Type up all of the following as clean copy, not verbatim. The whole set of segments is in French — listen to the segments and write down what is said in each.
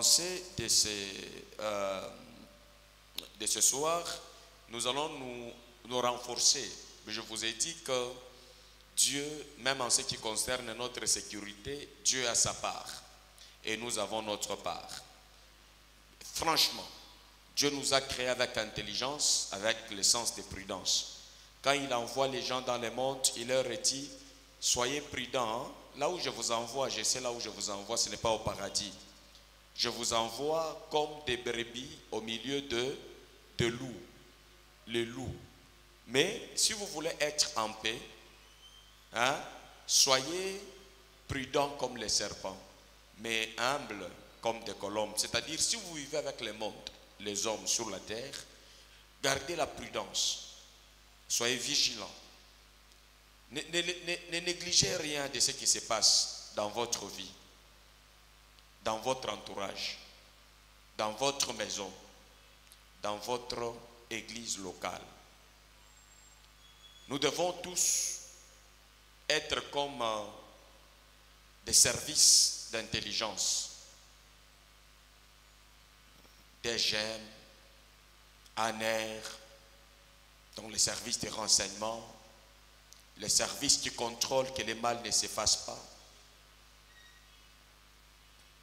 pensée de ce soir, nous allons nous renforcer. Je vous ai dit que Dieu, même en ce qui concerne notre sécurité, Dieu a sa part et nous avons notre part. Franchement, Dieu nous a créés avec intelligence, avec le sens de prudence. Quand il envoie les gens dans le monde, il leur dit, soyez prudents, hein? Là où je vous envoie, je sais là où je vous envoie, ce n'est pas au paradis. Je vous envoie comme des brebis au milieu de loups, les loups. Mais si vous voulez être en paix, hein, soyez prudents comme les serpents, mais humbles comme des colombes. C'est-à-dire, si vous vivez avec le monde, les hommes sur la terre, gardez la prudence, soyez vigilants. Ne négligez rien de ce qui se passe dans votre vie, dans votre entourage, dans votre maison, dans votre église locale. Nous devons tous être comme des services d'intelligence, des GEM, ANER, dans les services de renseignement, les services qui contrôlent que le mal ne s'efface pas.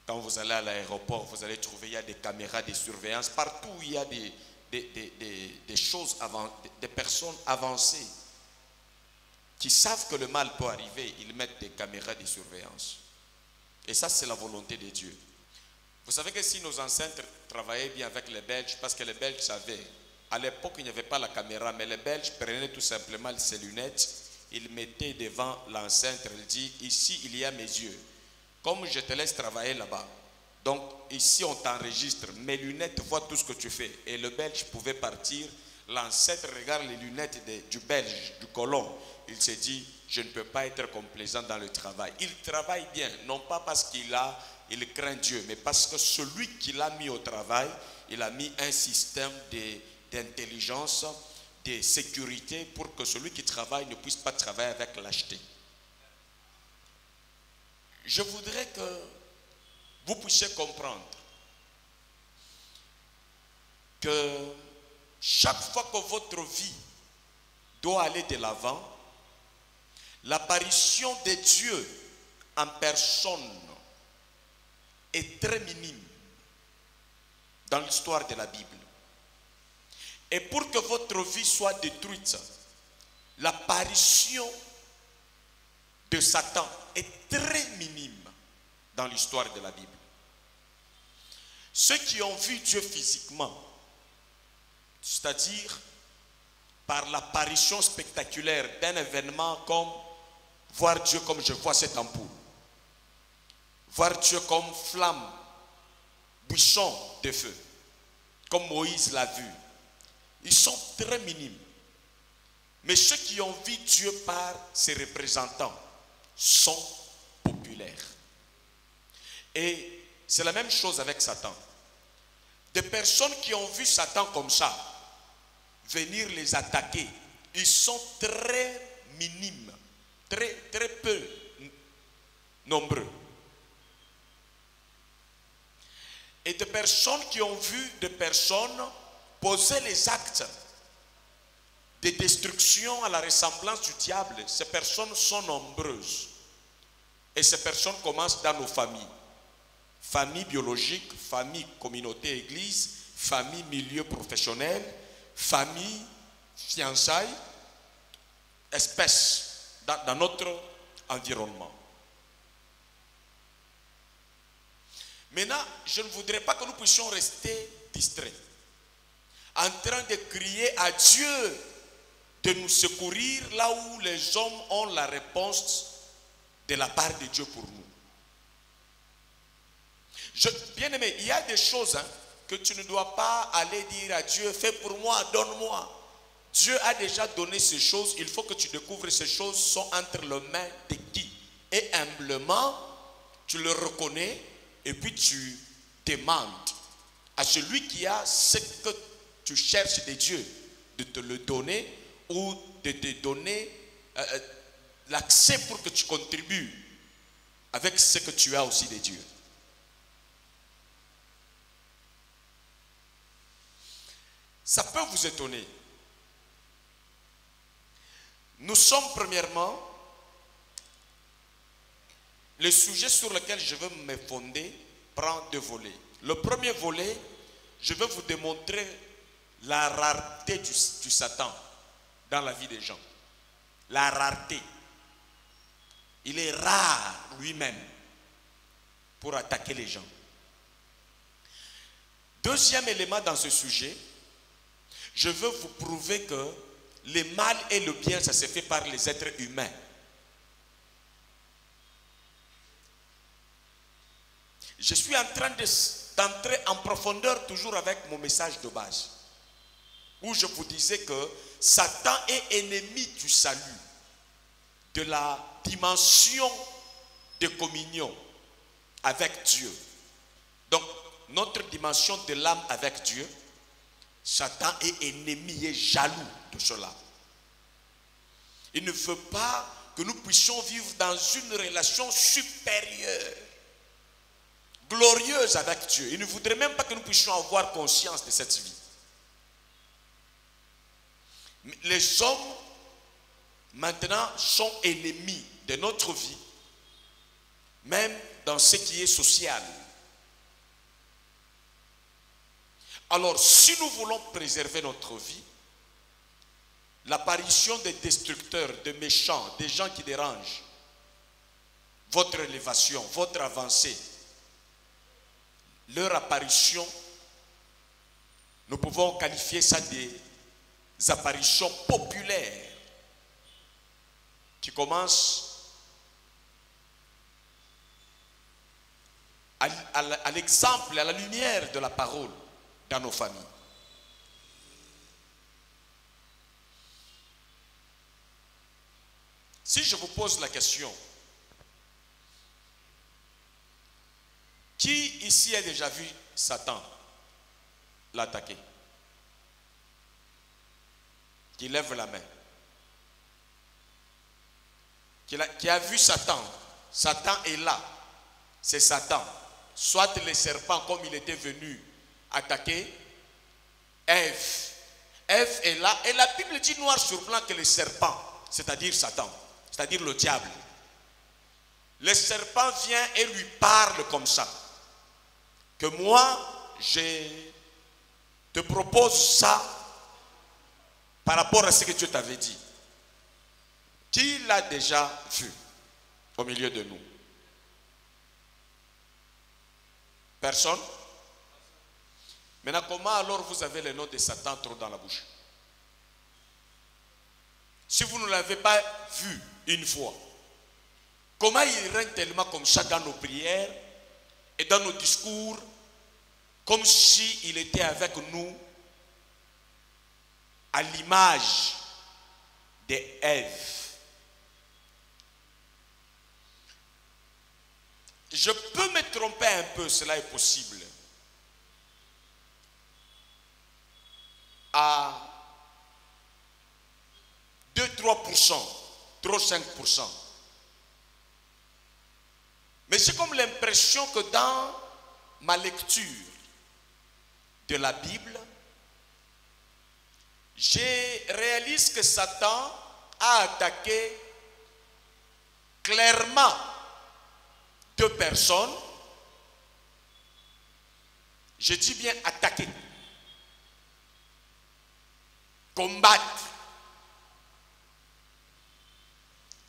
Quand vous allez à l'aéroport, vous allez trouver, il y a des caméras de surveillance. Partout où il y a des choses, des personnes avancées qui savent que le mal peut arriver, ils mettent des caméras de surveillance. Et ça, c'est la volonté de Dieu. Vous savez que si nos ancêtres travaillaient bien avec les Belges, parce que les Belges savaient, à l'époque, il n'y avait pas la caméra, mais les Belges prenaient tout simplement ces lunettes, ils mettaient devant l'ancêtre, il dit, ici, il y a mes yeux. Comme je te laisse travailler là-bas, donc ici, on t'enregistre, mes lunettes voient tout ce que tu fais. Et le Belge pouvait partir, l'ancêtre regarde les lunettes du Belge, du colon, il se dit, je ne peux pas être complaisant dans le travail. Il travaille bien, non pas parce qu'il craint Dieu, mais parce que celui qui l'a mis au travail, il a mis un système d'intelligence, de sécurité pour que celui qui travaille ne puisse pas travailler avec lâcheté. Je voudrais que vous puissiez comprendre que chaque fois que votre vie doit aller de l'avant, l'apparition de Dieu en personne est très minime dans l'histoire de la Bible. Et pour que votre vie soit détruite, l'apparition de Satan est très minime dans l'histoire de la Bible. Ceux qui ont vu Dieu physiquement, c'est-à-dire par l'apparition spectaculaire d'un événement comme voir Dieu comme je vois cette ampoule, voir Dieu comme flamme, buisson de feu, comme Moïse l'a vu, ils sont très minimes. Mais ceux qui ont vu Dieu par ses représentants sont populaires. Et c'est la même chose avec Satan. Des personnes qui ont vu Satan comme ça, venir les attaquer, ils sont très minimes, très peu nombreux. Et des personnes qui ont vu des personnes poser les actes de destruction à la ressemblance du diable, ces personnes sont nombreuses. Et ces personnes commencent dans nos familles. Famille biologique, famille communauté église, famille milieu professionnel, famille fiançailles, espèces dans notre environnement. Maintenant, je ne voudrais pas que nous puissions rester distraits, en train de crier à Dieu de nous secourir là où les hommes ont la réponse de la part de Dieu pour nous. Bien-aimé, il y a des choses que tu ne dois pas aller dire à Dieu, fais pour moi, donne-moi. Dieu a déjà donné ces choses, il faut que tu découvres ces choses sont entre les mains de qui. Et humblement, tu le reconnais et puis tu demandes à celui qui a ce que tu cherches de Dieu de te le donner ou de te donner l'accès pour que tu contribues avec ce que tu as aussi de Dieu. Ça peut vous étonner. Nous sommes premièrement, le sujet sur lequel je veux me fonder prend deux volets. Le premier volet, je veux vous démontrer la rareté du Satan dans la vie des gens. La rareté. Il est rare lui-même pour attaquer les gens. Deuxième élément dans ce sujet, je veux vous prouver que le mal et le bien, ça se fait par les êtres humains. Je suis en train d'entrer en profondeur toujours avec mon message de base, où je vous disais que Satan est ennemi du salut, de la dimension de communion avec Dieu. Donc, notre dimension de l'âme avec Dieu, Satan est ennemi et jaloux de cela. Il ne veut pas que nous puissions vivre dans une relation supérieure, glorieuse avec Dieu. Il ne voudrait même pas que nous puissions avoir conscience de cette vie. Les hommes, maintenant, sont ennemis de notre vie, même dans ce qui est social. Alors, si nous voulons préserver notre vie, l'apparition des destructeurs, des méchants, des gens qui dérangent votre élévation, votre avancée, leur apparition, nous pouvons qualifier ça des apparitions populaires qui commencent à l'exemple, à la lumière de la parole dans nos familles. Si je vous pose la question, qui ici a déjà vu Satan l'attaquer? Qui lève la main. Qui a vu Satan. Satan est là. C'est Satan. Soit le serpent comme il était venu attaquer Ève. Ève est là. Et la Bible dit noir sur blanc que le serpent, c'est-à-dire Satan, c'est-à-dire le diable. Le serpent vient et lui parle comme ça. Que moi, je te propose ça par rapport à ce que Dieu t'avait dit. Qui l'a déjà vu au milieu de nous? Personne? Maintenant, comment alors vous avez le nom de Satan trop dans la bouche? Si vous ne l'avez pas vu une fois, comment il règne tellement comme ça dans nos prières et dans nos discours, comme s'il était avec nous à l'image d'Ève. Je peux me tromper un peu, cela est possible. À 2-3%, trop 5%. Mais j'ai comme l'impression que dans ma lecture de la Bible, je réalise que Satan a attaqué clairement deux personnes. Je dis bien attaquer. Combattre.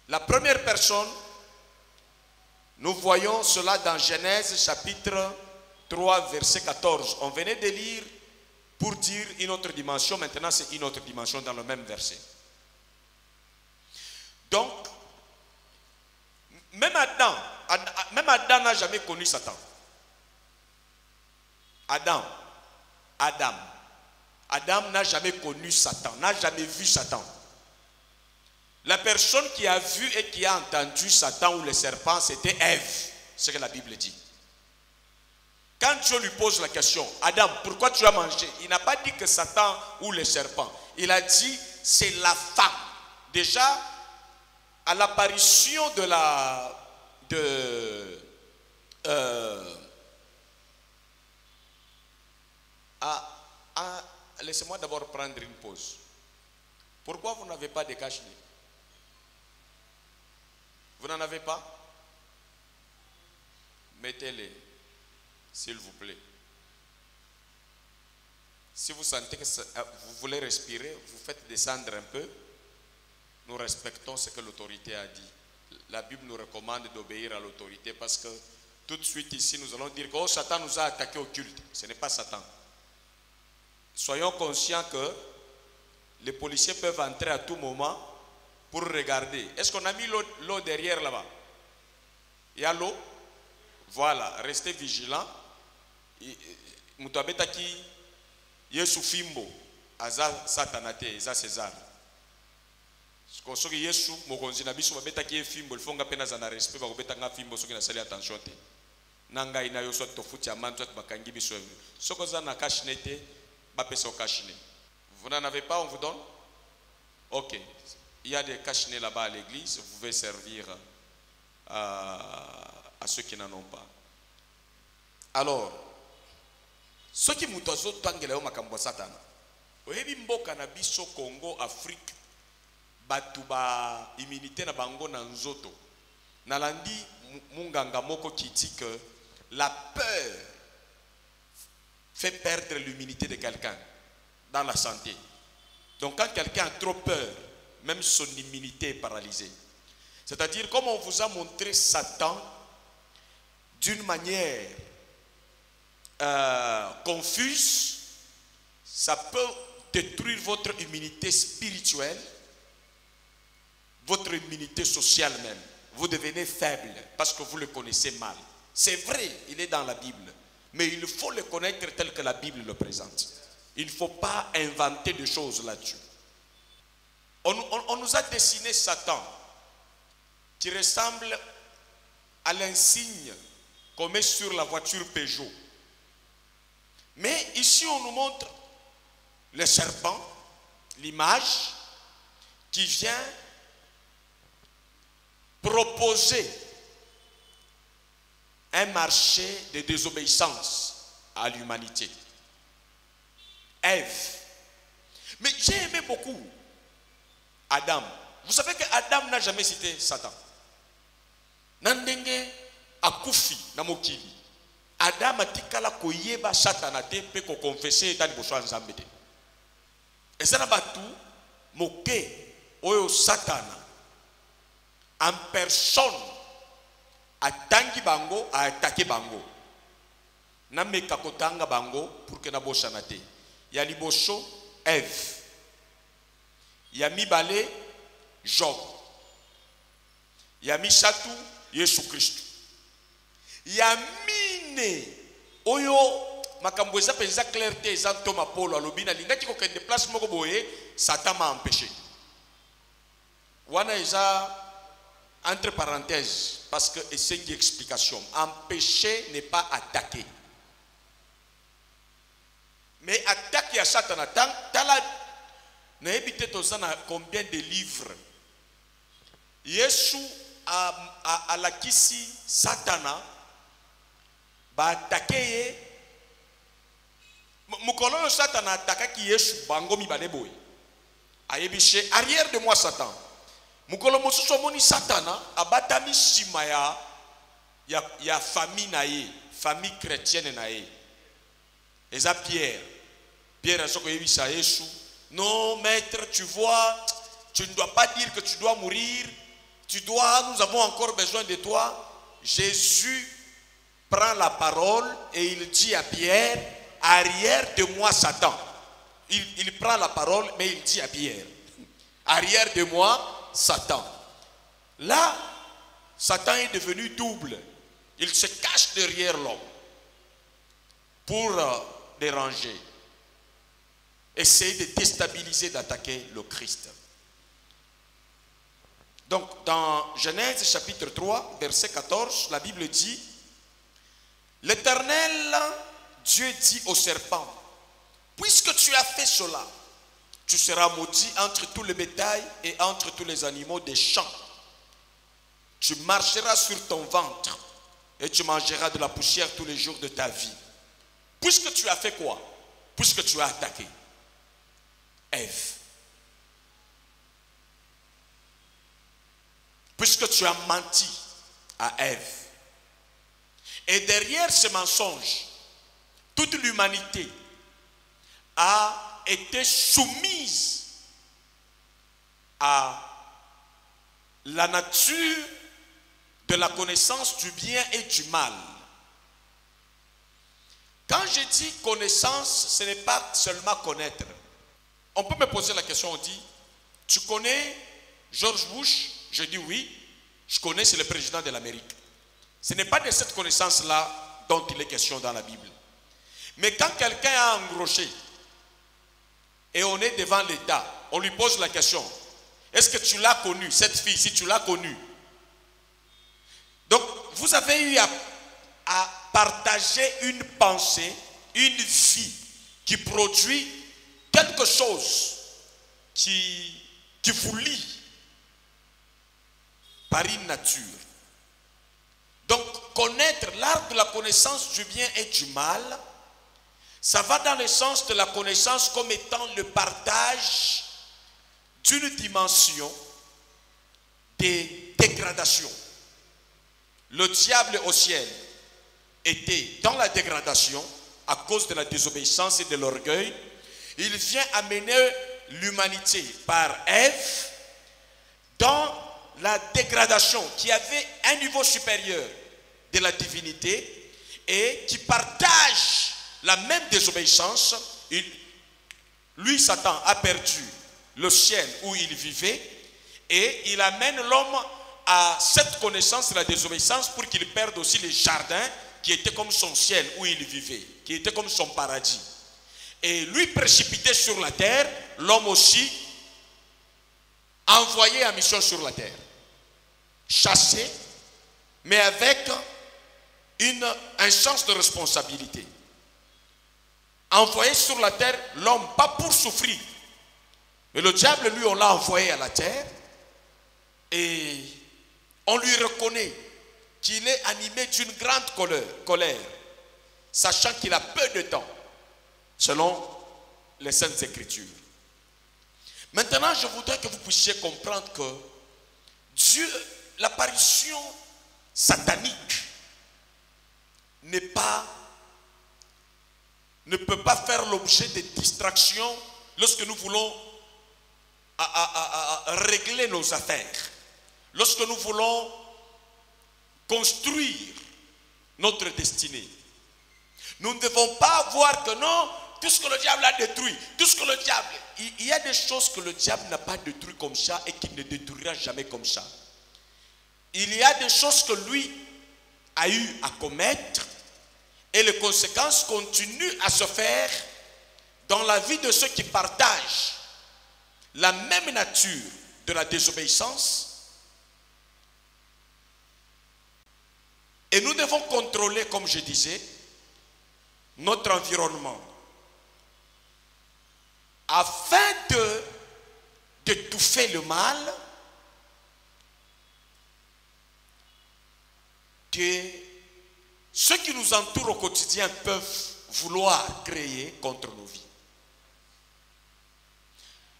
La première personne, nous voyons cela dans Genèse chapitre 3 verset 14. On venait de lire pour dire une autre dimension. Maintenant c'est une autre dimension dans le même verset. Donc, même Adam n'a jamais connu Satan. Adam n'a jamais connu Satan, n'a jamais vu Satan. La personne qui a vu et qui a entendu Satan ou le serpent, c'était Ève, ce que la Bible dit. Quand Dieu lui pose la question, Adam, pourquoi tu as mangé? Il n'a pas dit que Satan ou le serpent. Il a dit, c'est la femme. Déjà, à l'apparition laissez-moi d'abord prendre une pause. Pourquoi vous n'avez pas de cache-nez? Vous n'en avez pas? Mettez-les, s'il vous plaît. Si vous sentez que vous voulez respirer, vous faites descendre un peu. Nous respectons ce que l'autorité a dit. La Bible nous recommande d'obéir à l'autorité parce que tout de suite ici, nous allons dire que oh, Satan nous a attaqué au culte. Ce n'est pas Satan. Soyons conscients que les policiers peuvent entrer à tout moment pour regarder. Est-ce qu'on a mis l'eau derrière là-bas? Il y a l'eau? Voilà, restez vigilants. Mutabeta ki Yesu fimbo aza satanate eza César. Soki Yesu mokonzi na biso babeta ki fimbo il faut nga pena za na respect ba kobeta nga fimbo soki na sali attention te. Nanga ina yo so to futi amanto bakangi biso. Soko za na cache-nez ba pesa cache-nez. Vous n'en avez pas, on vous donne? Ok. Il y a des cache-nez là-bas à l'église. Vous pouvez servir à ceux qui n'en ont pas. Alors, ceux qui mutozo tangela yo makambo satana. Oyebi mboka na biso Congo, Afrique, batu ba immunité na bango na nzoto. Nalandi munganga moko qui dit que la peur fait perdre l'immunité de quelqu'un dans la santé. Donc quand quelqu'un a trop peur, même son immunité est paralysée. C'est-à-dire, comme on vous a montré Satan d'une manière confuse, ça peut détruire votre immunité spirituelle, votre immunité sociale même. Vous devenez faible parce que vous le connaissez mal. C'est vrai, il est dans la Bible, mais il faut le connaître tel que la Bible le présente. Il ne faut pas inventer des choses là-dessus. On nous a dessiné Satan qui ressemble à l'insigne qu'on met sur la voiture Peugeot. Mais ici, on nous montre le serpent, l'image qui vient proposer un marché de désobéissance à l'humanité. Ève. Mais j'ai aimé beaucoup Adam. Vous savez que Adam n'a jamais cité Satan. Nandenge akufi na mokili. Adam atikala koyeba satanate pe ko confesser dans liboso ya Nzambe te. Ezana batu moke oyo Satana en personne atangi bango a attaqué bango. Na meka kotanga bango pour que na bosana te. Ya liboso Ève. Ya mibale Job. Ya misatu Yesu Kristo. Ya mine oyo makambo eza penza clarté eza Thomas Paul alobina lingaki ko kende place moko boye Satan m'a empêché. Wana eza entre parenthèses parce que c'est une explication. Empêcher n'est pas attaquer. Mais attaquer à Satan tala n'a évité tout ça combien de livres. Yesu a la kisi Satana ba attaquer mukolo Satana attaquer ki Yesu bango mi baleboy. Ayebiche arrière de moi Satan. Mukolo mosusu moni Satana abatami sima ya famille na ye, famille chrétienne na ye. Eza Pierre. Pierre a dit à Yesu, non maître, tu vois, tu ne dois pas dire que tu dois mourir. Nous avons encore besoin de toi. Jésus prend la parole et il dit à Pierre, arrière de moi Satan. Il prend la parole mais il dit à Pierre, arrière de moi Satan. Là, Satan est devenu double. Il se cache derrière l'homme pour déranger, essayer de déstabiliser, d'attaquer le Christ. Donc, dans Genèse chapitre 3, verset 14, la Bible dit, l'Éternel Dieu dit au serpent, puisque tu as fait cela, tu seras maudit entre tout le bétail et entre tous les animaux des champs. Tu marcheras sur ton ventre et tu mangeras de la poussière tous les jours de ta vie. Puisque tu as fait quoi? Puisque tu as attaqué. Ève. Puisque tu as menti à Ève. Et derrière ce mensonge, toute l'humanité a été soumise à la nature de la connaissance du bien et du mal. Quand je dis connaissance, ce n'est pas seulement connaître. On peut me poser la question, on dit, tu connais George Bush? Je dis oui, je connais, c'est le président de l'Amérique. Ce n'est pas de cette connaissance-là dont il est question dans la Bible. Mais quand quelqu'un a un rocher et on est devant l'État, on lui pose la question, est-ce que tu l'as connue, cette fille, si tu l'as connue? Donc, vous avez eu à partager une pensée, une vie qui produit quelque chose qui vous lie par une nature. Donc, connaître l'art de la connaissance du bien et du mal, ça va dans le sens de la connaissance comme étant le partage d'une dimension de dégradation. Le diable au ciel était dans la dégradation à cause de la désobéissance et de l'orgueil. Il vient amener l'humanité par Ève dans la dégradation, qui avait un niveau supérieur de la divinité et qui partage la même désobéissance. Lui, Satan, a perdu le ciel où il vivait et il amène l'homme à cette connaissance de la désobéissance pour qu'il perde aussi les jardins qui étaient comme son ciel où il vivait, qui étaient comme son paradis. Et lui précipité sur la terre, l'homme aussi envoyé en mission sur la terre. Chassé, mais avec un sens de responsabilité. Envoyé sur la terre, l'homme, pas pour souffrir. Mais le diable, lui, on l'a envoyé à la terre et on lui reconnaît qu'il est animé d'une grande colère, sachant qu'il a peu de temps, selon les Saintes Écritures. Maintenant, je voudrais que vous puissiez comprendre que Dieu, l'apparition satanique ne peut pas faire l'objet de distractions lorsque nous voulons régler nos affaires, lorsque nous voulons construire notre destinée. Nous ne devons pas voir que non, tout ce que le diable a détruit, tout ce que le diable... Il y a des choses que le diable n'a pas détruit comme ça et qu'il ne détruira jamais comme ça. Il y a des choses que lui a eu à commettre et les conséquences continuent à se faire dans la vie de ceux qui partagent la même nature de la désobéissance. Et nous devons contrôler, comme je disais, notre environnement afin d'étouffer le mal que ceux qui nous entourent au quotidien peuvent vouloir créer contre nos vies.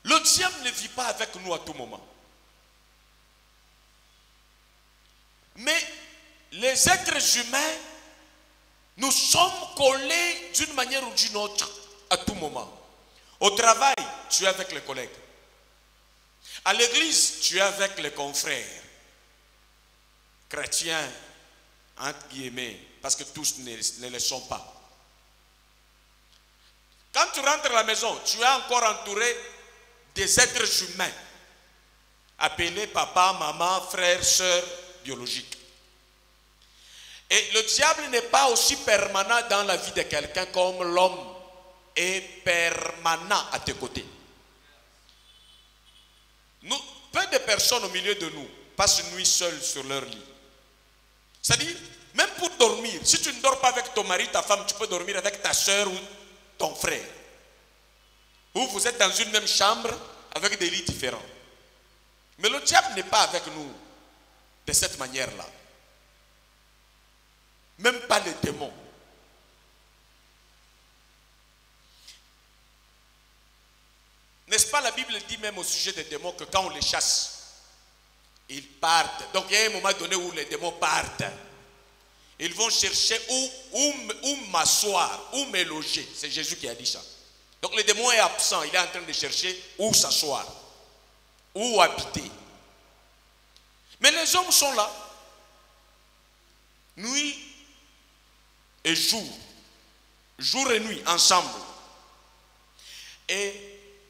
Le diable ne vit pas avec nous à tout moment. Mais les êtres humains, nous sommes collés d'une manière ou d'une autre à tout moment. Au travail, tu es avec les collègues. À l'église, tu es avec les confrères. Chrétiens, entre guillemets, parce que tous ne le sont pas. Quand tu rentres à la maison, tu es encore entouré des êtres humains, appelés papa, maman, frère, soeur, biologiques. Et le diable n'est pas aussi permanent dans la vie de quelqu'un comme l'homme est permanent à tes côtés. Peu de personnes au milieu de nous passent une nuit seules sur leur lit. C'est-à-dire, même pour dormir, si tu ne dors pas avec ton mari, ta femme, tu peux dormir avec ta soeur ou ton frère. Ou vous êtes dans une même chambre avec des lits différents. Mais le diable n'est pas avec nous de cette manière-là. Même pas les démons. N'est-ce pas la Bible dit même au sujet des démons que quand on les chasse, ils partent. Donc il y a un moment donné où les démons partent. Ils vont chercher où m'asseoir, où me loger. C'est Jésus qui a dit ça. Donc le démon est absent, il est en train de chercher où s'asseoir, où habiter. Mais les hommes sont là, nuit et jour et nuit ensemble. Et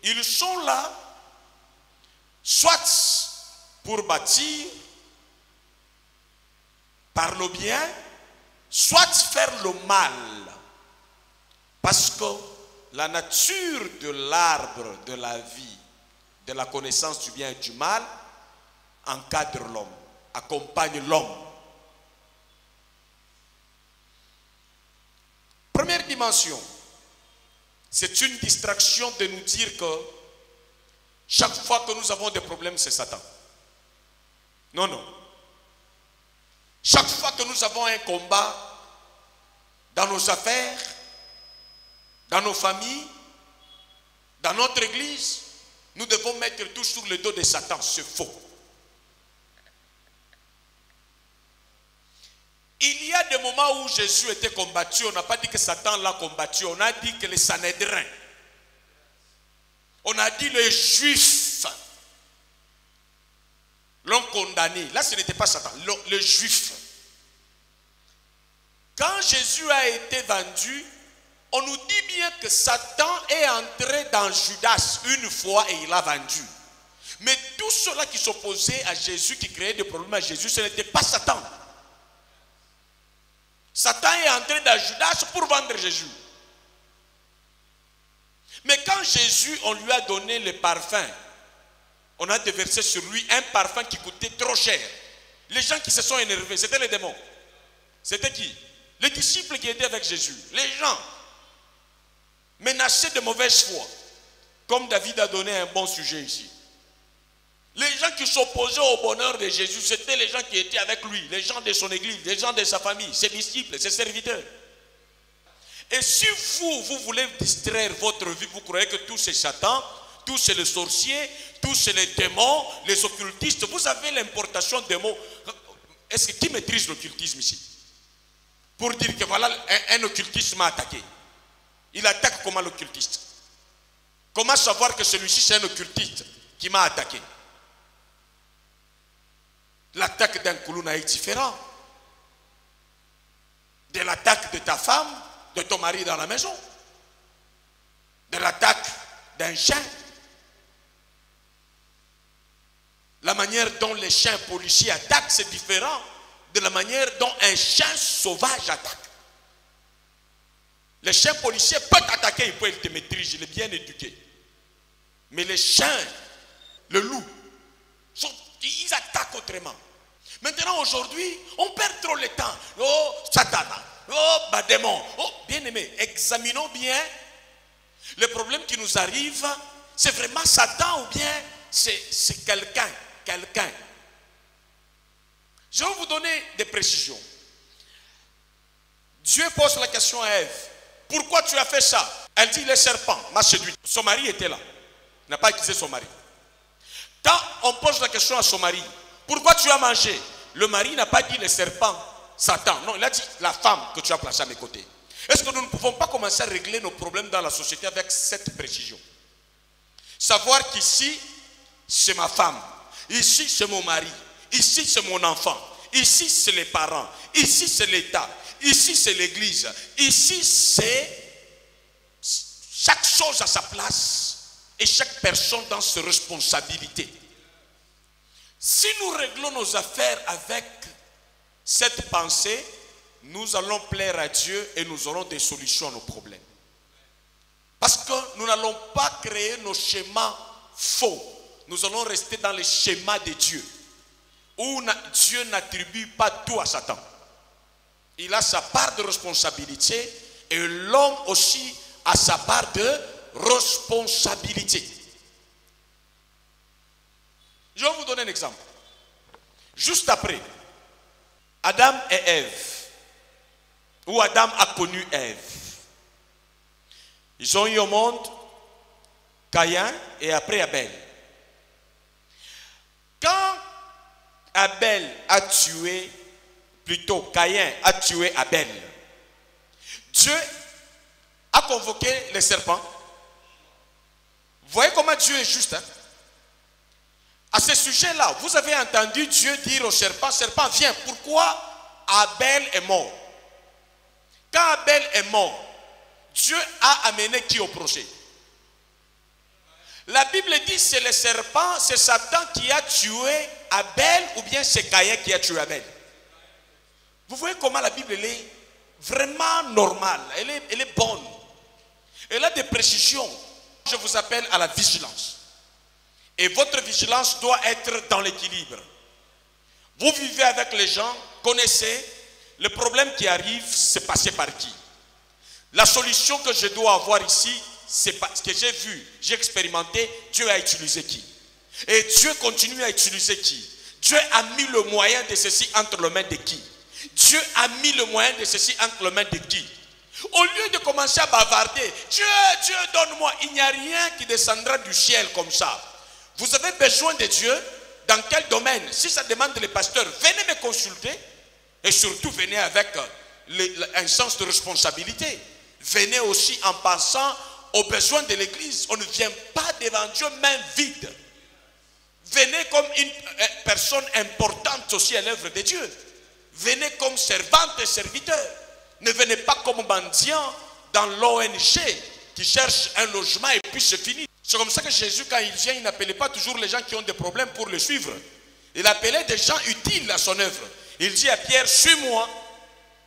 ils sont là, soit pour bâtir par le bien, soit faire le mal. Parce que la nature de l'arbre de la vie, de la connaissance du bien et du mal, encadre l'homme, accompagne l'homme. Première dimension, c'est une distraction de nous dire que chaque fois que nous avons des problèmes, c'est Satan. Non, non. Chaque fois que nous avons un combat dans nos affaires, dans nos familles, dans notre église, nous devons mettre tout sur le dos de Satan. C'est faux. Il y a des moments où Jésus était combattu. On n'a pas dit que Satan l'a combattu. On a dit que les Sanhédrins. On a dit les Juifs l'ont condamné. Là, ce n'était pas Satan. Les Juifs. Quand Jésus a été vendu, on nous dit bien que Satan est entré dans Judas une fois et il l'a vendu. Mais tous ceux-là qui s'opposaient à Jésus, qui créaient des problèmes à Jésus, ce n'était pas Satan. Satan est entré dans Judas pour vendre Jésus. Mais quand Jésus, on lui a donné le parfum, on a déversé sur lui un parfum qui coûtait trop cher. Les gens qui se sont énervés, c'était les démons. C'était qui? Les disciples qui étaient avec Jésus. Les gens menacés de mauvaise foi. Comme David a donné un bon sujet ici. Les gens qui s'opposaient au bonheur de Jésus, c'était les gens qui étaient avec lui, les gens de son église, les gens de sa famille, ses disciples, ses serviteurs. Et si vous voulez distraire votre vie, vous croyez que tout c'est Satan, tout c'est le sorcier, tout c'est les démons, les occultistes, vous avez l'importation des mots. Est-ce que qui maîtrise l'occultisme ici? Pour dire que voilà, un occultiste m'a attaqué. Il attaque comment l'occultiste? Comment savoir que celui-ci c'est un occultiste qui m'a attaqué? L'attaque d'un Koulouna est différent de l'attaque de ta femme, de ton mari dans la maison, de l'attaque d'un chien. La manière dont les chiens policiers attaquent, c'est différent de la manière dont un chien sauvage attaque. Les chiens policiers peuvent attaquer, il peut te maîtriser, il est bien éduqué. Mais les chiens, le loup, ils attaquent autrement. Maintenant, aujourd'hui, on perd trop le temps. Oh, Satan. Oh, démon. Oh, bien-aimé, examinons bien les problèmes qui nous arrivent. C'est vraiment Satan ou bien c'est quelqu'un. Je vais vous donner des précisions. Dieu pose la question à Ève. Pourquoi tu as fait ça? Elle dit, le serpent m'a séduit. Son mari était là. Il n'a pas accusé son mari. Quand on pose la question à son mari, pourquoi tu as mangé? Le mari n'a pas dit le serpent, Satan. Non, il a dit la femme que tu as placée à mes côtés. Est-ce que nous ne pouvons pas commencer à régler nos problèmes dans la société avec cette précision? Savoir qu'ici, c'est ma femme. Ici, c'est mon mari. Ici, c'est mon enfant. Ici, c'est les parents. Ici, c'est l'État. Ici, c'est l'Église. Ici, c'est chaque chose à sa place et chaque personne dans ses responsabilités. Si nous réglons nos affaires avec cette pensée, nous allons plaire à Dieu et nous aurons des solutions à nos problèmes. Parce que nous n'allons pas créer nos schémas faux. Nous allons rester dans les schémas de Dieu, où Dieu n'attribue pas tout à Satan. Il a sa part de responsabilité et l'homme aussi a sa part de responsabilité. Je vais vous donner un exemple. Juste après, Adam et Ève, où Adam a connu Ève. Ils ont eu au monde, Caïn et après Abel. Quand Abel a tué, plutôt Caïn a tué Abel, Dieu a convoqué les serpents. Vous voyez comment Dieu est juste, hein? À ce sujet-là, vous avez entendu Dieu dire au serpent, serpent, viens, pourquoi Abel est mort? Quand Abel est mort, Dieu a amené qui au procès? La Bible dit c'est le serpent, c'est Satan qui a tué Abel ou bien c'est Caïn qui a tué Abel? Vous voyez comment la Bible elle est vraiment normale, elle est bonne. Elle a des précisions. Je vous appelle à la vigilance. Et votre vigilance doit être dans l'équilibre. Vous vivez avec les gens, connaissez, le problème qui arrive, c'est passé par qui? La solution que je dois avoir ici, c'est parce que j'ai vu, j'ai expérimenté, Dieu a utilisé qui? Et Dieu continue à utiliser qui? Dieu a mis le moyen de ceci entre les mains de qui? Dieu a mis le moyen de ceci entre les mains de qui? Au lieu de commencer à bavarder, Dieu, Dieu, donne-moi, il n'y a rien qui descendra du ciel comme ça. Vous avez besoin de Dieu, dans quel domaine? Si ça demande les pasteurs, venez me consulter. Et surtout, venez avec un sens de responsabilité. Venez aussi en pensant aux besoins de l'Église. On ne vient pas devant Dieu main vide. Venez comme une personne importante aussi à l'œuvre de Dieu. Venez comme servante et serviteur. Ne venez pas comme mendiant dans l'ONG qui cherche un logement et puis c'est fini. C'est comme ça que Jésus, quand il vient, il n'appelait pas toujours les gens qui ont des problèmes pour le suivre. Il appelait des gens utiles à son œuvre. Il dit à Pierre, suis-moi,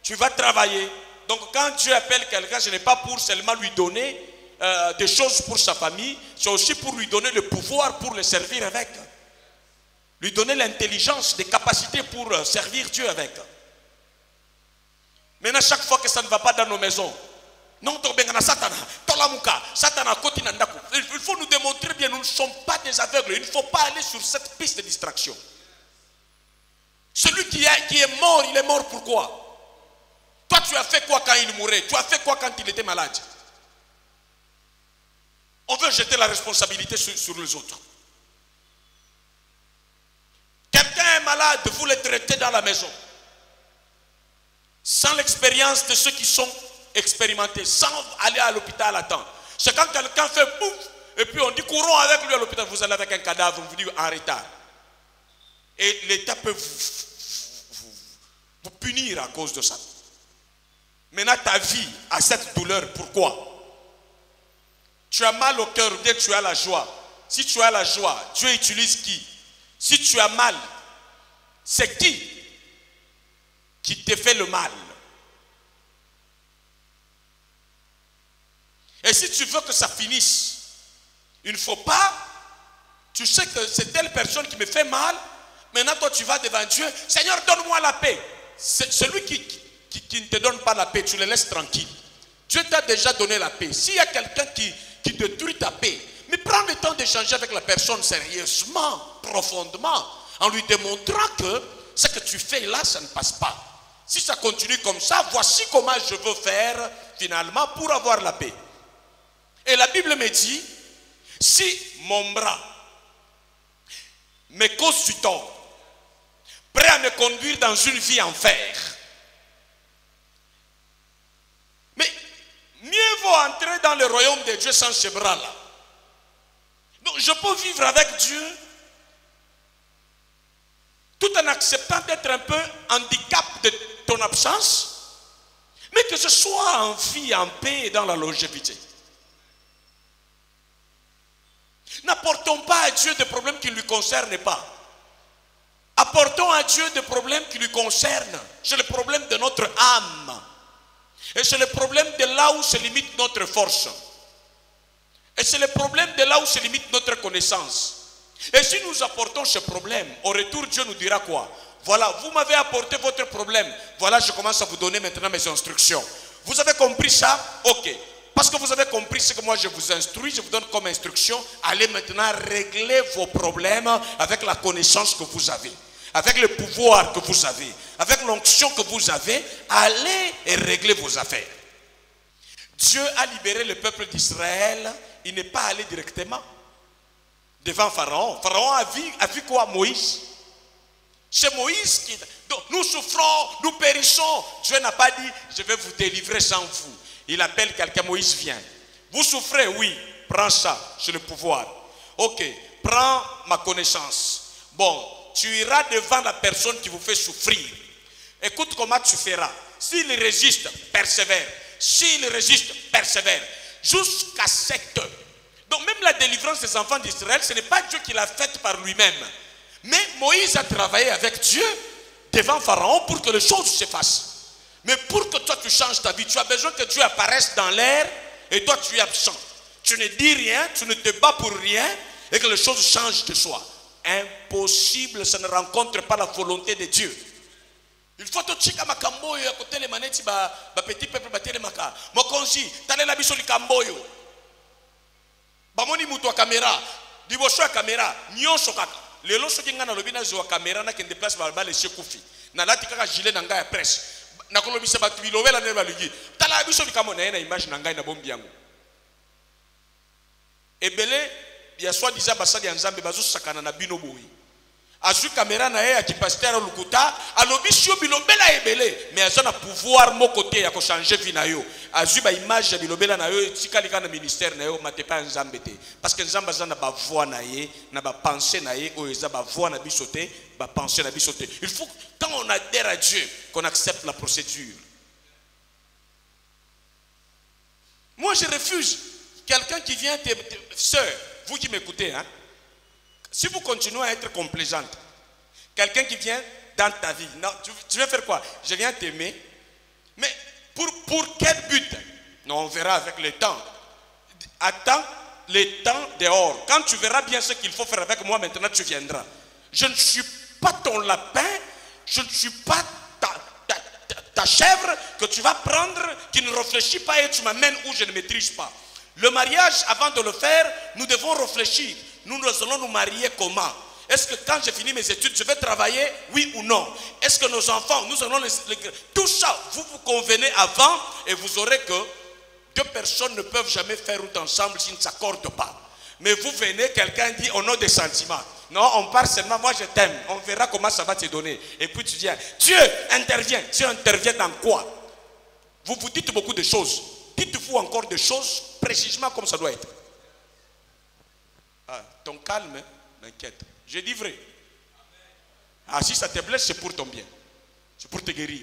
tu vas travailler. Donc quand Dieu appelle quelqu'un, ce n'est pas pour seulement lui donner des choses pour sa famille, c'est aussi pour lui donner le pouvoir pour le servir avec. Lui donner l'intelligence, des capacités pour servir Dieu avec. Maintenant, chaque fois que ça ne va pas dans nos maisons, non, il faut nous démontrer bien, nous ne sommes pas des aveugles. Il ne faut pas aller sur cette piste de distraction. Celui qui est mort, il est mort pourquoi? Toi, tu as fait quoi quand il mourait? Tu as fait quoi quand il était malade? On veut jeter la responsabilité sur les autres. Quelqu'un est malade, vous le traitez dans la maison. Sans l'expérience de ceux qui sont expérimentés, sans aller à l'hôpital à temps. C'est quand quelqu'un fait pouf, et puis on dit courons avec lui à l'hôpital, vous allez avec un cadavre, vous dites en retard. Et l'État peut vous punir à cause de ça. Maintenant ta vie a cette douleur, pourquoi? Tu as mal au cœur, dès que tu as la joie. Si tu as la joie, Dieu utilise qui? Si tu as mal, c'est qui te fait le mal? Et si tu veux que ça finisse, il ne faut pas, tu sais que c'est telle personne qui me fait mal, maintenant toi tu vas devant Dieu, Seigneur donne-moi la paix. Celui qui ne te donne pas la paix, tu le laisses tranquille. Dieu t'a déjà donné la paix. S'il y a quelqu'un qui détruit ta paix, mais prends le temps d'échanger avec la personne sérieusement, profondément, en lui démontrant que ce que tu fais là, ça ne passe pas. Si ça continue comme ça, voici comment je veux faire finalement pour avoir la paix. Et la Bible me dit, si mon bras me cause du tort, prêt à me conduire dans une vie en fer, mais mieux vaut entrer dans le royaume de Dieu sans ce bras-là. Donc je peux vivre avec Dieu tout en acceptant d'être un peu handicap de ton absence, mais que je sois en vie, en paix et dans la longévité. N'apportons pas à Dieu des problèmes qui ne lui concernent pas. Apportons à Dieu des problèmes qui lui concernent. C'est le problème de notre âme. Et c'est le problème de là où se limite notre force. Et c'est le problème de là où se limite notre connaissance. Et si nous apportons ce problème, au retour, Dieu nous dira quoi? Voilà, vous m'avez apporté votre problème. Voilà, je commence à vous donner maintenant mes instructions. Vous avez compris ça? Ok. Parce que vous avez compris ce que moi je vous instruis, je vous donne comme instruction. Allez maintenant régler vos problèmes avec la connaissance que vous avez. Avec le pouvoir que vous avez. Avec l'onction que vous avez. Allez et réglez vos affaires. Dieu a libéré le peuple d'Israël il n'est pas allé directement devant Pharaon. Pharaon a vu quoi? Moïse. C'est Moïse qui... Donc nous souffrons, nous périssons. Dieu n'a pas dit, je vais vous délivrer sans vous. Il appelle quelqu'un, Moïse vient. Vous souffrez, oui, prends ça, j'ai le pouvoir. Ok, prends ma connaissance. Bon, tu iras devant la personne qui vous fait souffrir. Écoute comment tu feras. S'il résiste, persévère. S'il résiste, persévère. Jusqu'à 7 heures. Donc même la délivrance des enfants d'Israël, ce n'est pas Dieu qui l'a faite par lui-même. Mais Moïse a travaillé avec Dieu devant Pharaon pour que les choses se fassent. Mais pour que toi tu changes ta vie, tu as besoin que Dieu apparaisse dans l'air et toi tu es absent. Tu ne dis rien, tu ne te bats pour rien et que les choses changent de soi. Impossible, ça ne rencontre pas la volonté de Dieu. Il faut que tu chica makamboyo à côté les manettes ba petit peuple batele maka. Mokonzi, tale la biso likamboyo. Ba moni mutu wa caméra, dibosho caméra, nyonso kaka. Lelo soki ngana lobina zo caméra na kende place ba le chekufi. Na lati kaka gilet na ngai ya presse. Na kolobisa batu bilobela ne ba lugi. Tala la biso likamo na image na ngai na bombi yango. Ebele ya soi disant basali ya Nzambe bazo sakana na bino boyi. Azu caméra na ye ki pasteur lukuta alobi sio bilobela ebele mais azana pouvoir mo côté ya ko changer vie na yo. Azu ba image ya bilobela na yo tikalika na ministère na yo matepa Nzambe te parce que Nzambe azana ba voix na ye na ba pensée na ye o eza ba voix na biso te ba pensée na biso te. Il faut quand on adhère à Dieu qu'on accepte la procédure. Moi je refuse quelqu'un qui vient sœur, vous qui m'écoutez hein. Si vous continuez à être complaisante, quelqu'un qui vient dans ta vie, non, tu veux faire quoi? Je viens t'aimer, mais pour quel but? Non, on verra avec le temps. Attends le temps dehors. Quand tu verras bien ce qu'il faut faire avec moi, maintenant tu viendras. Je ne suis pas ton lapin, je ne suis pas ta chèvre que tu vas prendre, qui ne réfléchit pas et tu m'amènes où je ne maîtrise pas. Le mariage, avant de le faire, nous devons réfléchir. Nous allons nous marier comment? Est-ce que quand j'ai fini mes études, je vais travailler? Oui ou non? Est-ce que nos enfants, nous allons tout ça, vous convenez avant et vous aurez que deux personnes ne peuvent jamais faire route ensemble s'ils ne s'accordent pas. Mais vous venez, quelqu'un dit au nom des sentiments. Non, on parle seulement, moi je t'aime. On verra comment ça va te donner. Et puis tu viens. Dieu intervient. Dieu intervient dans quoi? Vous vous dites beaucoup de choses. Dites-vous encore des choses précisément comme ça doit être. Ah, ton calme m'inquiète. Je dis vrai. Ah, si ça te blesse, c'est pour ton bien. C'est pour te guérir.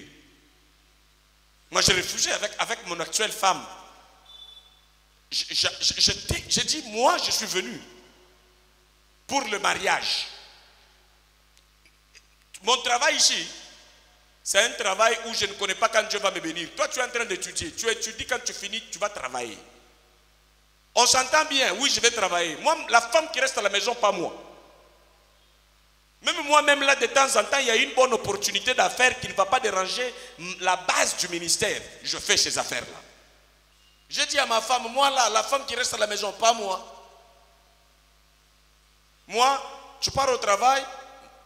Moi, j'ai refusé avec mon actuelle femme. J'ai dit, moi, je suis venu pour le mariage. Mon travail ici, c'est un travail où je ne connais pas quand Dieu va me bénir. Toi, tu es en train d'étudier. Tu étudies, quand tu finis, tu vas travailler. On s'entend bien, oui, je vais travailler. Moi, la femme qui reste à la maison, pas moi. Même moi-même, là, de temps en temps, il y a une bonne opportunité d'affaires qui ne va pas déranger la base du ministère. Je fais ces affaires-là. Je dis à ma femme, moi, là, la femme qui reste à la maison, pas moi. Moi, tu pars au travail,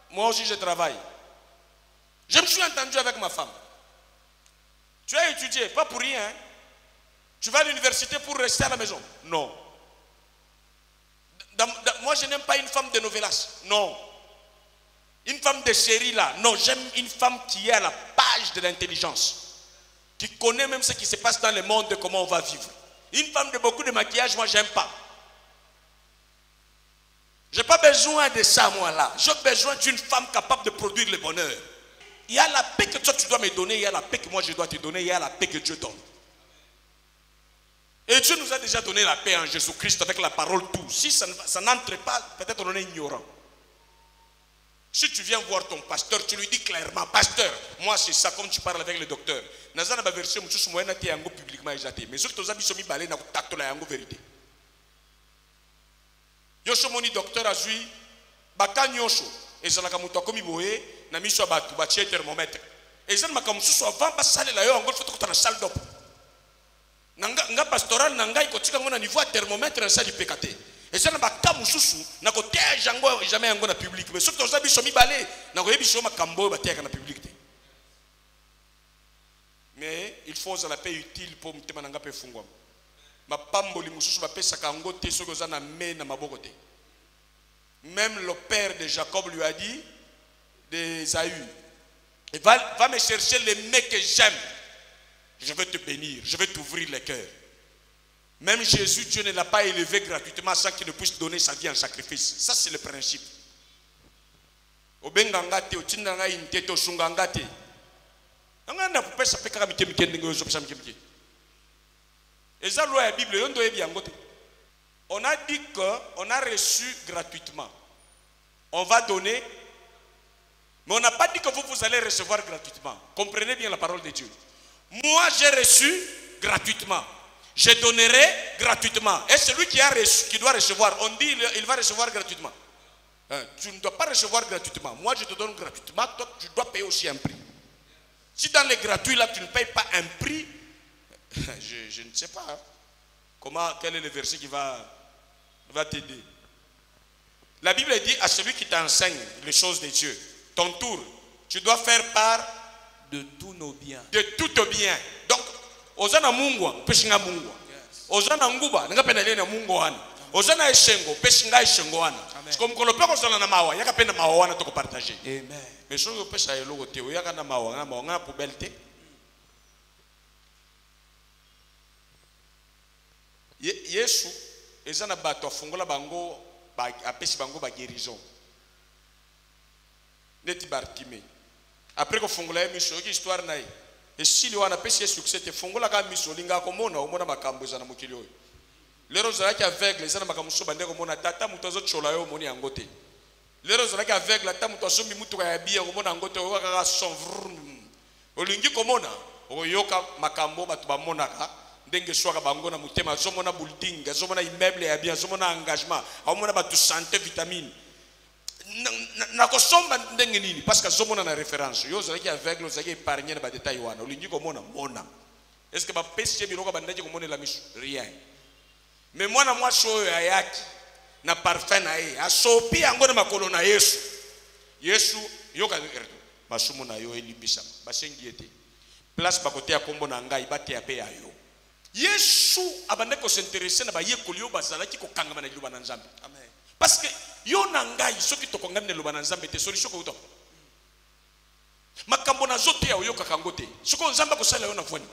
moi aussi, je travaille. Je me suis entendu avec ma femme. Tu as étudié, pas pour rien, hein? Tu vas à l'université pour rester à la maison? Non. Moi, je n'aime pas une femme de novelas. Non. Une femme de série là. Non, j'aime une femme qui est à la page de l'intelligence. Qui connaît même ce qui se passe dans le monde et comment on va vivre. Une femme de beaucoup de maquillage, moi, j'aime pas. Je n'ai pas besoin de ça, moi là. J'ai besoin d'une femme capable de produire le bonheur. Il y a la paix que toi tu dois me donner, il y a la paix que moi je dois te donner, il y a la paix que Dieu donne. Et Dieu nous a déjà donné la paix en Jésus-Christ avec la parole tout. Si ça n'entre pas, peut-être on est ignorant. Si tu viens voir ton pasteur, tu lui dis clairement, pasteur, moi c'est ça, comme tu parles avec le docteur. Nazana ba version mutusu moyena te yango publiquement exaté. Mais surtout toza biso mi balé na kutatola yango vérité. Yosho moni docteur azui baka nyosho ezalaka mutu akomi boye na miso batu ba tie thermomètre. Ezana makamususu avant ba salela yo yango faut que na salle d'op. Nga pastoral nanga ikotika ngona niveau thermomètre na salle PKT. Ezana baka mususu na ko tia jango jamais yango na public. Mais surtout toza biso mi balé na ko yebiso makambo ba tia na public. Mais il faut la paix utile pour me nanga pe fungwa. Même le père de Jacob lui a dit, d'Ésaü, va me chercher les mecs que j'aime. Je vais te bénir, je vais t'ouvrir les cœurs. Même Jésus, Dieu ne l'a pas élevé gratuitement sans qu'il ne puisse donner sa vie en sacrifice. Ça, c'est le principe. On a dit qu'on a reçu gratuitement. On va donner, mais on n'a pas dit que vous allez recevoir gratuitement. Comprenez bien la parole de Dieu. Moi, j'ai reçu gratuitement. Je donnerai gratuitement. Et celui qui a reçu, qui doit recevoir, on dit il va recevoir gratuitement. Tu ne dois pas recevoir gratuitement. Moi, je te donne gratuitement. Toi, tu dois payer aussi un prix. Si dans les gratuits, là, tu ne payes pas un prix, je ne sais pas. Quel est le verset qui va t'aider? La Bible dit à celui qui t'enseigne les choses de Dieu, ton tour, tu dois faire part de tous nos biens. De tout bien. Donc, ozana mungwa, peshinga mungwa. Ozana nguba, nga penale na mungu wana. Ozana eshengo, peshinga eshengo wana. Comme qu'on le peut ozana na mawa, yaka pena mawa wana to partager. Amen. Mais so yo pesa yelo te, yaka na mawa, nga poubelle te. Yesu ezana bato afungola bango apesi bango ba guérison. Neti Bartimée. Après que fungola miso ki histoire na ye. Et si lui wana pesi succès te fungola ka miso linga ko mona o mona makambo ezana mokili oyo. Lero zala ki aveugle ezana makambo so bande ko mona tata muto zo chola yo moni yangote. Lero zala ki aveugle tata muto asombi mutu ka ya bia ko mona yangote o ka son. Olingi ko mona o yoka makambo batu ba monaka. Ndenge swaka bango na mutema azomona building azomona immeuble ya bien azomona engagement azomona batu santé vitamine na kosomba ndenge nini parce que azomona na référence yo zaki aveugle zaki épargner ba détail wana olingi komona mona est-ce que ba pesi biloko bandaji komona la miso rien mais mwana mwasi oyo ayaki na parfum na ye asopi yango na makolo na Yesu yoka masumu na yo elibisa basengi ete place bakote ya kombo na ngai bate ya pe ya yo Yesu abande ko s'intéresser na ba yekoli yo bazala ki ko kangama na liloba na Nzambe. Amen. Parce que yo na ngai soki to kongami na liloba na Nzambe te solution ko uto. Makambo na zote ya yo kakangote. Soko Nzambe ko sala yo na vwani.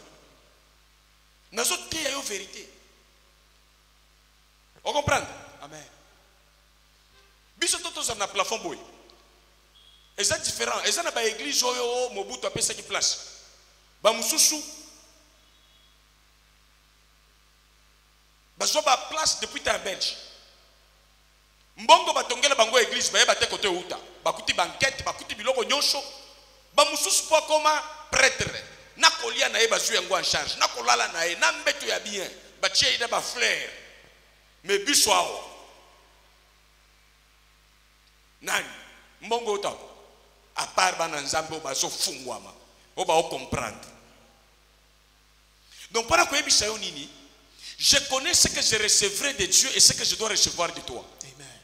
Na zote ya yo vérité. On comprend? Amen. Biso toto za na plafond boy. Eza différent. Eza na ba église oyo Mobutu apesa ki place. Ba mususu bazoba place depuis ta Belge. Mbongo batongela bango église baye bate kote uta. Bakuti banquette, bakuti biloko nyonso. Ba mususu po koma prêtre. Na kolia na ye bazu yango en charge. Na kolala na ye na mbeto ya bien. Ba tie ida ba fleur. Mais biswao. Nani? Mbongo uta. A part bana Nzambe bazo fungwama. Oba o comprendre. Donc para ko yebisa yo nini? Je connais ce que je recevrai de Dieu et ce que je dois recevoir de toi. Amen.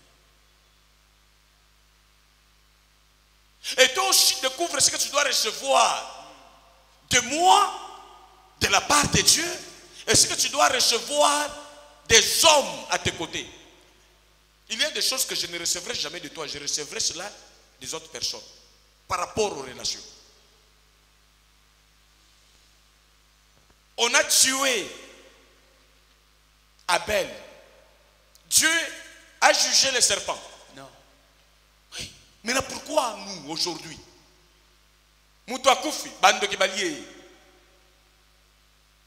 Et toi aussi découvre ce que tu dois recevoir de moi, de la part de Dieu, et ce que tu dois recevoir des hommes à tes côtés. Il y a des choses que je ne recevrai jamais de toi, je recevrai cela des autres personnes par rapport aux relations. On a tué Abel. Dieu a jugé les serpents. Non. Oui. Mais là, pourquoi nous, aujourd'hui? Moutou akoufi, bando ki baliye.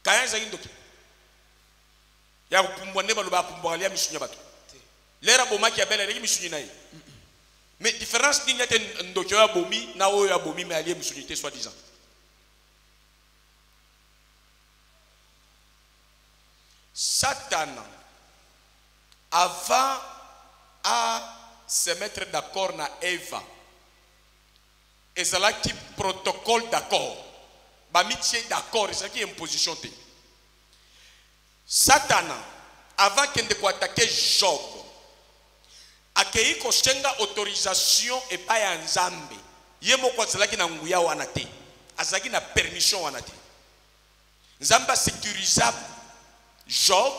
Kaya zagindoki. Ya kupumbwane baloba pumbwalia misunya bato. Lera boma ki Abel aleki misunya nae. Mais différence ni nyate ndokyo ya bomi na oyo ya bomi mais aliye misunya te soi-disant. Satan, avant à se mettre d'accord na Eva, et c'est là qui protocole d'accord, bamitié d'accord, c'est là qui imposition te. Satan, avant qu'il ne soit attaqué Job, a accueilli kosenga autorisation et pas ya Nzambe. Yemo kwa c'est là qui na nguya wana te, azaki na permission wana te. Nzamba sécurisable Job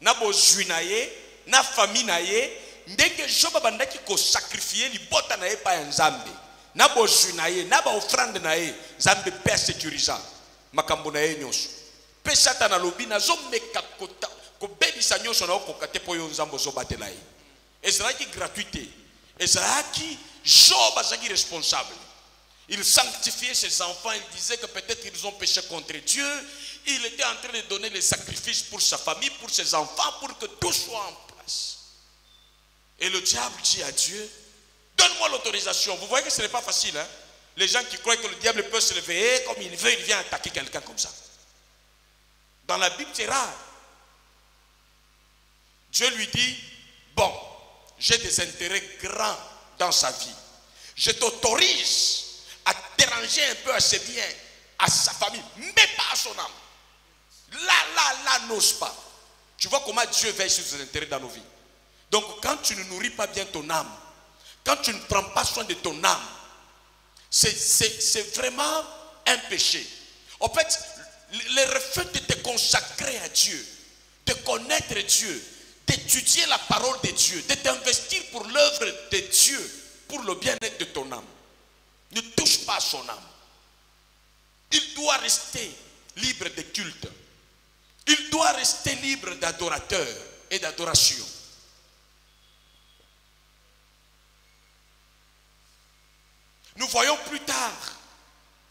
na bozwi na ye na famille na ye ndenge Job bandaki ko sacrifier libota na ye pa ya Nzambe na bozwi na ye na ba offrande na ye Nzambe pe sécuriser makambo na ye nyonso pe Satan alobi nazo meka ko bedisa nyonso na okoka te po yo Nzambe ozobatela ye ezalaki gratuité ezalaki Job azaki responsable. Il sanctifiait ses enfants, il disait que peut-être ils ont péché contre Dieu. Il était en train de donner les sacrifices pour sa famille, pour ses enfants, pour que tout soit en place. Et le diable dit à Dieu, donne-moi l'autorisation. Vous voyez que ce n'est pas facile. Hein? Les gens qui croient que le diable peut se lever comme il veut, il vient attaquer quelqu'un comme ça. Dans la Bible, c'est rare. Dieu lui dit, bon, j'ai des intérêts grands dans sa vie. Je t'autorise à déranger un peu à ses biens, à sa famille, mais pas à son âme. Là, n'ose pas. Tu vois comment Dieu veille sur ses intérêts dans nos vies. Donc, quand tu ne nourris pas bien ton âme, quand tu ne prends pas soin de ton âme, c'est vraiment un péché. En fait, le refus de te consacrer à Dieu, de connaître Dieu, d'étudier la parole de Dieu, de t'investir pour l'œuvre de Dieu, pour le bien-être de ton âme. Ne touche pas à son âme. Il doit rester libre de culte. Il doit rester libre d'adorateurs et d'adoration. Nous voyons plus tard,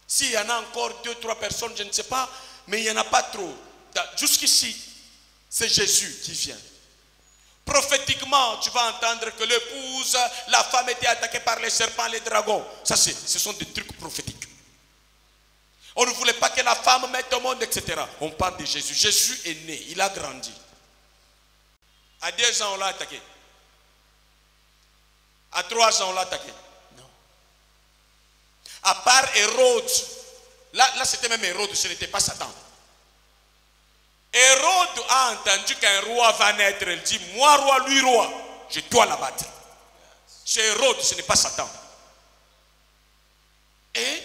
s'il y en a encore 2, 3 personnes, je ne sais pas, mais il n'y en a pas trop. Jusqu'ici, c'est Jésus qui vient. Prophétiquement, tu vas entendre que l'épouse, la femme était attaquée par les serpents, les dragons. Ça, ce sont des trucs prophétiques. On ne voulait pas que la femme mette au monde, etc. On parle de Jésus. Jésus est né, il a grandi. À 2 ans, on l'a attaqué. À 3 ans, on l'a attaqué. Non. À part Hérode, là c'était même Hérode, ce n'était pas Satan. Hérode a entendu qu'un roi va naître. Il dit, moi roi, lui roi, je dois l'abattre. C'est Hérode, ce n'est pas Satan. Et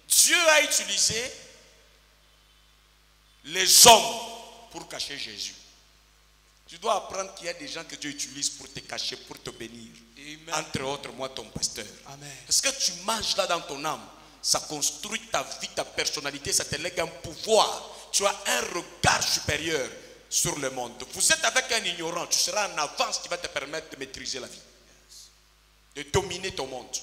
Dieu a utilisé les hommes pour cacher Jésus. Tu dois apprendre qu'il y a des gens que Dieu utilise pour te cacher, pour te bénir. Amen. Entre autres, moi, ton pasteur. Amen. Parce que tu manges là dans ton âme, ça construit ta vie, ta personnalité, ça te lègue un pouvoir. Tu as un regard supérieur sur le monde. Vous êtes avec un ignorant, tu seras en avance qui va te permettre de maîtriser la vie. De dominer ton monde.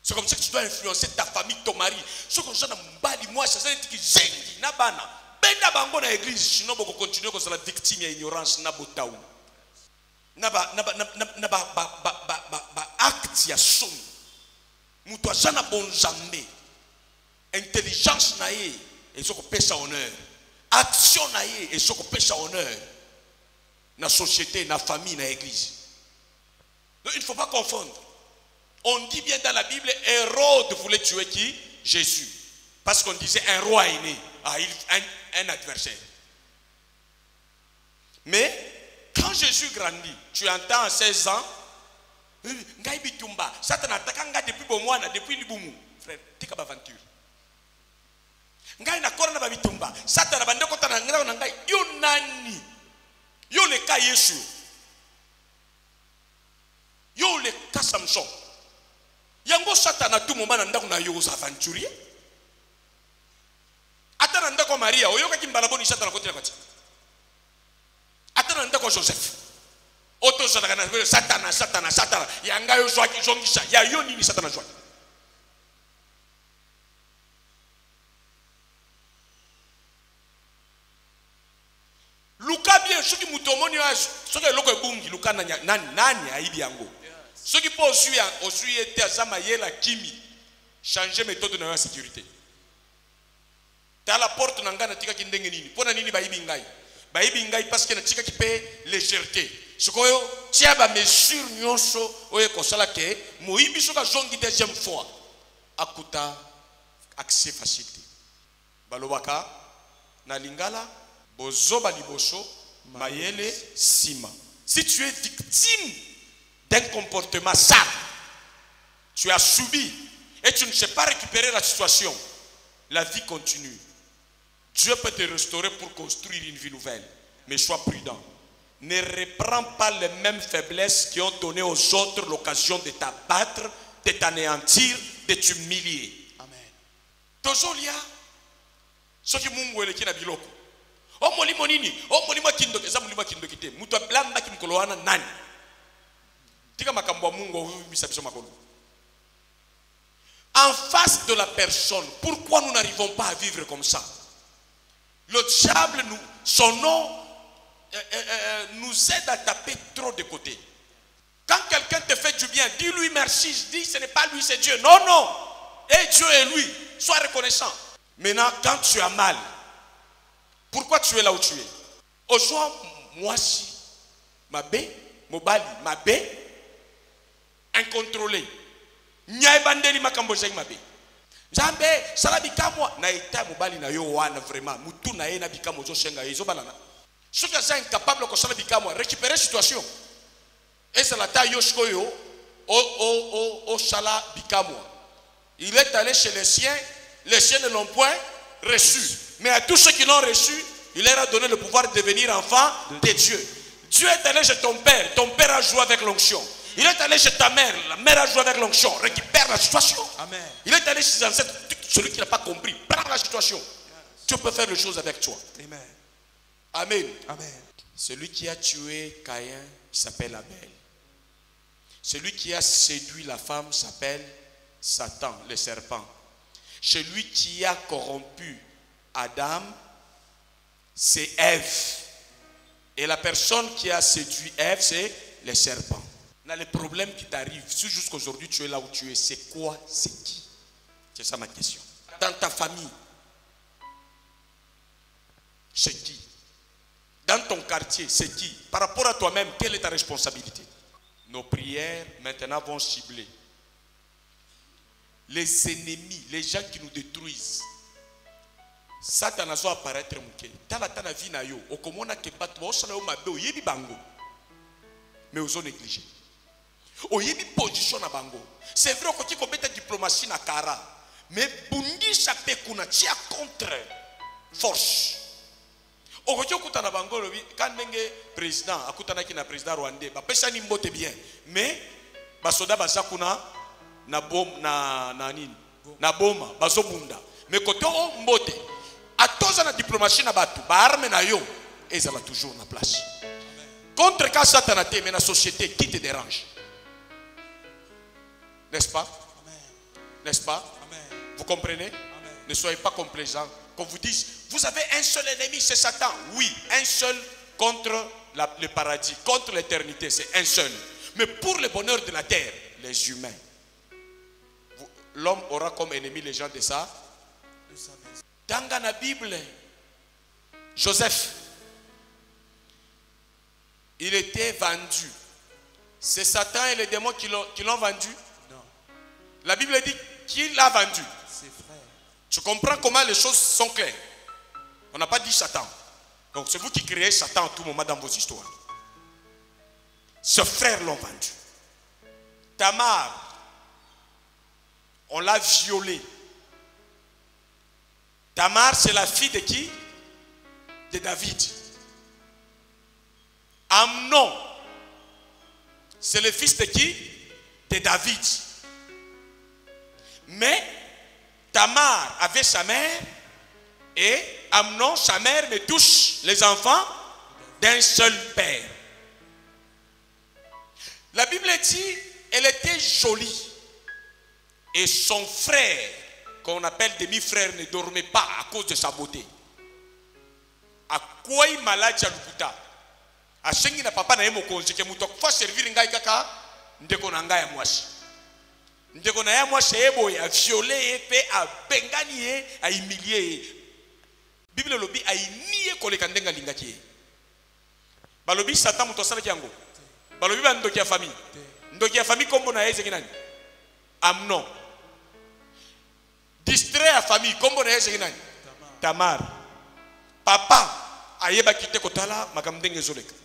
C'est comme ça que tu dois influencer ta famille, ton mari. Ce que je dis, moi, c'est ça qui zengi, nabana. Benda bango na église, sinon boko continuer comme ça la victime et ignorance na botaou. Naba acte ya son. Muto azana bonzambe. Intelligence na ye. Et ce qu'on paie sa honneur. Action naïe et ce qu'on paie sa honneur. Dans la société, dans la famille, dans l'église. Donc il ne faut pas confondre. On dit bien dans la Bible, Hérode voulait tuer qui? Jésus. Parce qu'on disait un roi est né. Un adversaire. Mais quand Jésus grandit, tu entends à 16 ans, Ngai bitumba, Satan attaque depuis Bomwana, depuis Liboumou. Frère, t'es qu'à aventure. Ngai na korana ba bitumba Satan bande ko tana ngara na ngai yo nani yo le ka Yesu yo le ka Samson yango Satan atu mo bana ndako na yo za aventurier atana ndako Maria oyo ka kimbala boni Satan ko tira kwati atana ndako Joseph oto Satan na Satan yanga yo zwa ki zongisha ya yo nini Satan zwa. Luka bien ceux qui mutomoni ceux qui loko bungi Luka nani aibi yango ceux qui po osuyi était azama yela kimi changer méthode na sécurité ta la porte nangana tika kindenge nini pona nini baibi ngai parce que na tika ki pe légèreté sikoyo tia ba mesure nyonso oye kosala ke moyibi soka zongi deuxième fois akuta accès facilité balobaka na lingala bozoba liboso mayele sima. Si tu es victime d'un comportement sale, tu as subi et tu ne sais pas récupérer la situation, la vie continue. Dieu peut te restaurer pour construire une vie nouvelle. Mais sois prudent. Ne reprends pas les mêmes faiblesses qui ont donné aux autres l'occasion de t'abattre, de t'anéantir, de t'humilier. Amen. Tozolia. Ce qui mungu eleki na biloko. O molimo nini? O molimo kindoke, za molimo kindoke te. Mutu ablamba kimkoloana nani? Tika makambo ya Mungu ovimisa biso makolo. En face de la personne, pourquoi nous n'arrivons pas à vivre comme ça? Le diable, son nom nous aide à taper trop de côté. Quand quelqu'un te fait du bien, dis-lui merci. Dis ce n'est pas lui, c'est Dieu. Non, non. Et Dieu est lui. Sois reconnaissant. Maintenant, quand tu as mal, pourquoi tu es là où tu es? Aujourd'hui, moi si, ma bé, mobali, ma bé, incontrôlé. Nyai bandeli makambo zai ma bé. Jambe, sala bikamwa na ita mobali na yo wana vraiment. Mutu na ye na bikamo zo senga ezo balana. Ceux qui sont incapables de sala bikamwa, récupérer situation. Et c'est la taille yoshkoyo au sala bikamwa. Il est allé chez les siens ne l'ont point reçu. Mais à tous ceux qui l'ont reçu, il leur a donné le pouvoir de devenir enfants de Dieu. Dieu est allé chez ton père a joué avec l'onction. Il est allé chez ta mère, la mère a joué avec l'onction. Récupère la situation. Amen. Il est allé chez ses ancêtres, celui qui n'a pas compris, prends la situation. Yes. Dieu peut faire les choses avec toi. Amen. Amen. Amen. Celui qui a tué Caïn s'appelle Abel. Celui qui a séduit la femme s'appelle Satan, le serpent. Celui qui a corrompu Adam, c'est Ève. Et la personne qui a séduit Ève, c'est le serpent. Là, les problèmes qui t'arrivent, si jusqu'aujourd'hui tu es là où tu es, c'est quoi, c'est qui? C'est ça ma question. Dans ta famille, c'est qui? Dans ton quartier, c'est qui? Par rapport à toi-même, quelle est ta responsabilité? Nos prières maintenant vont cibler les ennemis, les gens qui nous détruisent. Satan a besoin apparaître mouké. Tala vie na yo. Okomona ke bato ba osala yo mabe oyebi bango. Mais ozo négliger. Oyebi position na bango. C'est vrai que tu kobeta diplomatie na kara. Mais bundisha pe kuna tia contre force. Okoki okutana bango lobi quand ndenge président akutana ki na président rwandais ba pesa ni mbote bien. Mais ba soda baza kuna na boma bazo bunda. Mais koto mbote atoza na diplomatie na batu ba arme na yo ezala toujours na place. Contre ka Satan te mais na société qui te dérange. N'est-ce pas? N'est-ce pas? Vous comprenez? Amen. Ne soyez pas complaisants. Qu'on vous dise, vous avez un seul ennemi, c'est Satan. Oui, un seul contre le paradis, contre l'éternité, c'est un seul. Mais pour le bonheur de la terre, les humains, l'homme aura comme ennemi les gens de sa maison. Dans la Bible, Joseph, il était vendu. C'est Satan et les démons qui l'ont vendu? Non. La Bible dit qui l'a vendu? Ses frères. Tu comprends comment les choses sont claires? On n'a pas dit Satan. Donc c'est vous qui créez Satan à tout moment dans vos histoires. Ses frères l'ont vendu. Tamar, on l'a violée. Tamar, c'est la fille de qui? De David. Amnon, c'est le fils de qui? De David. Mais Tamar avait sa mère et Amnon, sa mère, ne touche les enfants d'un seul père. La Bible dit, elle était jolie. Et son frère, qu'on appelle demi-frère, ne dormait pas à cause de sa beauté. À quoi il malade Jalukuta? A sengi na papa na yemo konzi ke muto kwa servir ngai kaka ndeko na ngai ya mwasi. Ndeko na ya mwasi ebo ya violer pe a bengani a humilier. Bible lobi a nié koleka ndenga lingaki. Balobi Satan muto sala kiango. Balobi ba ndoki ya famille. Ndoki ya famille kombo na yeze kinani? Amnon. Distrait à famille kombo na yeze kinani? Tamar. Papa ayeba kite kotala makamdenge zoleka.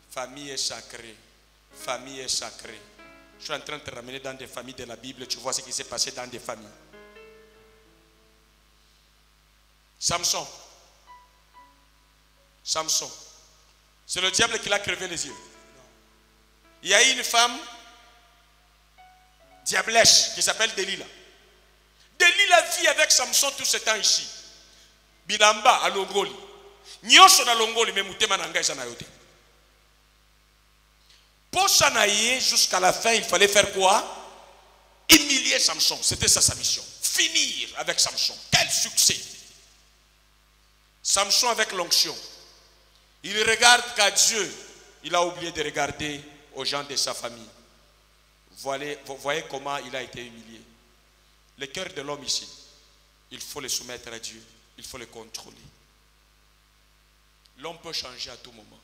Famille est sacrée. Famille est sacrée. Je suis en train de te ramener dans des familles de la Bible. Tu vois ce qui s'est passé dans des familles. Samson. Samson. C'est le diable qui l'a crevé les yeux. Il y a une femme diablèche qui s'appelle Delilah. Delilah vit avec Samson tout ce temps ici. Bilamba à Longoli. Nyonso na Longoli mais mutema na ngai sana yote. Pour s'en aller jusqu'à la fin, il fallait faire quoi? Humilier Samson. C'était ça sa mission. Finir avec Samson. Quel succès! Samson avec l'onction. Il regarde qu'à Dieu, il a oublié de regarder aux gens de sa famille. Vous voyez comment il a été humilié. Le cœur de l'homme ici, il faut le soumettre à Dieu. Il faut le contrôler. L'homme peut changer à tout moment.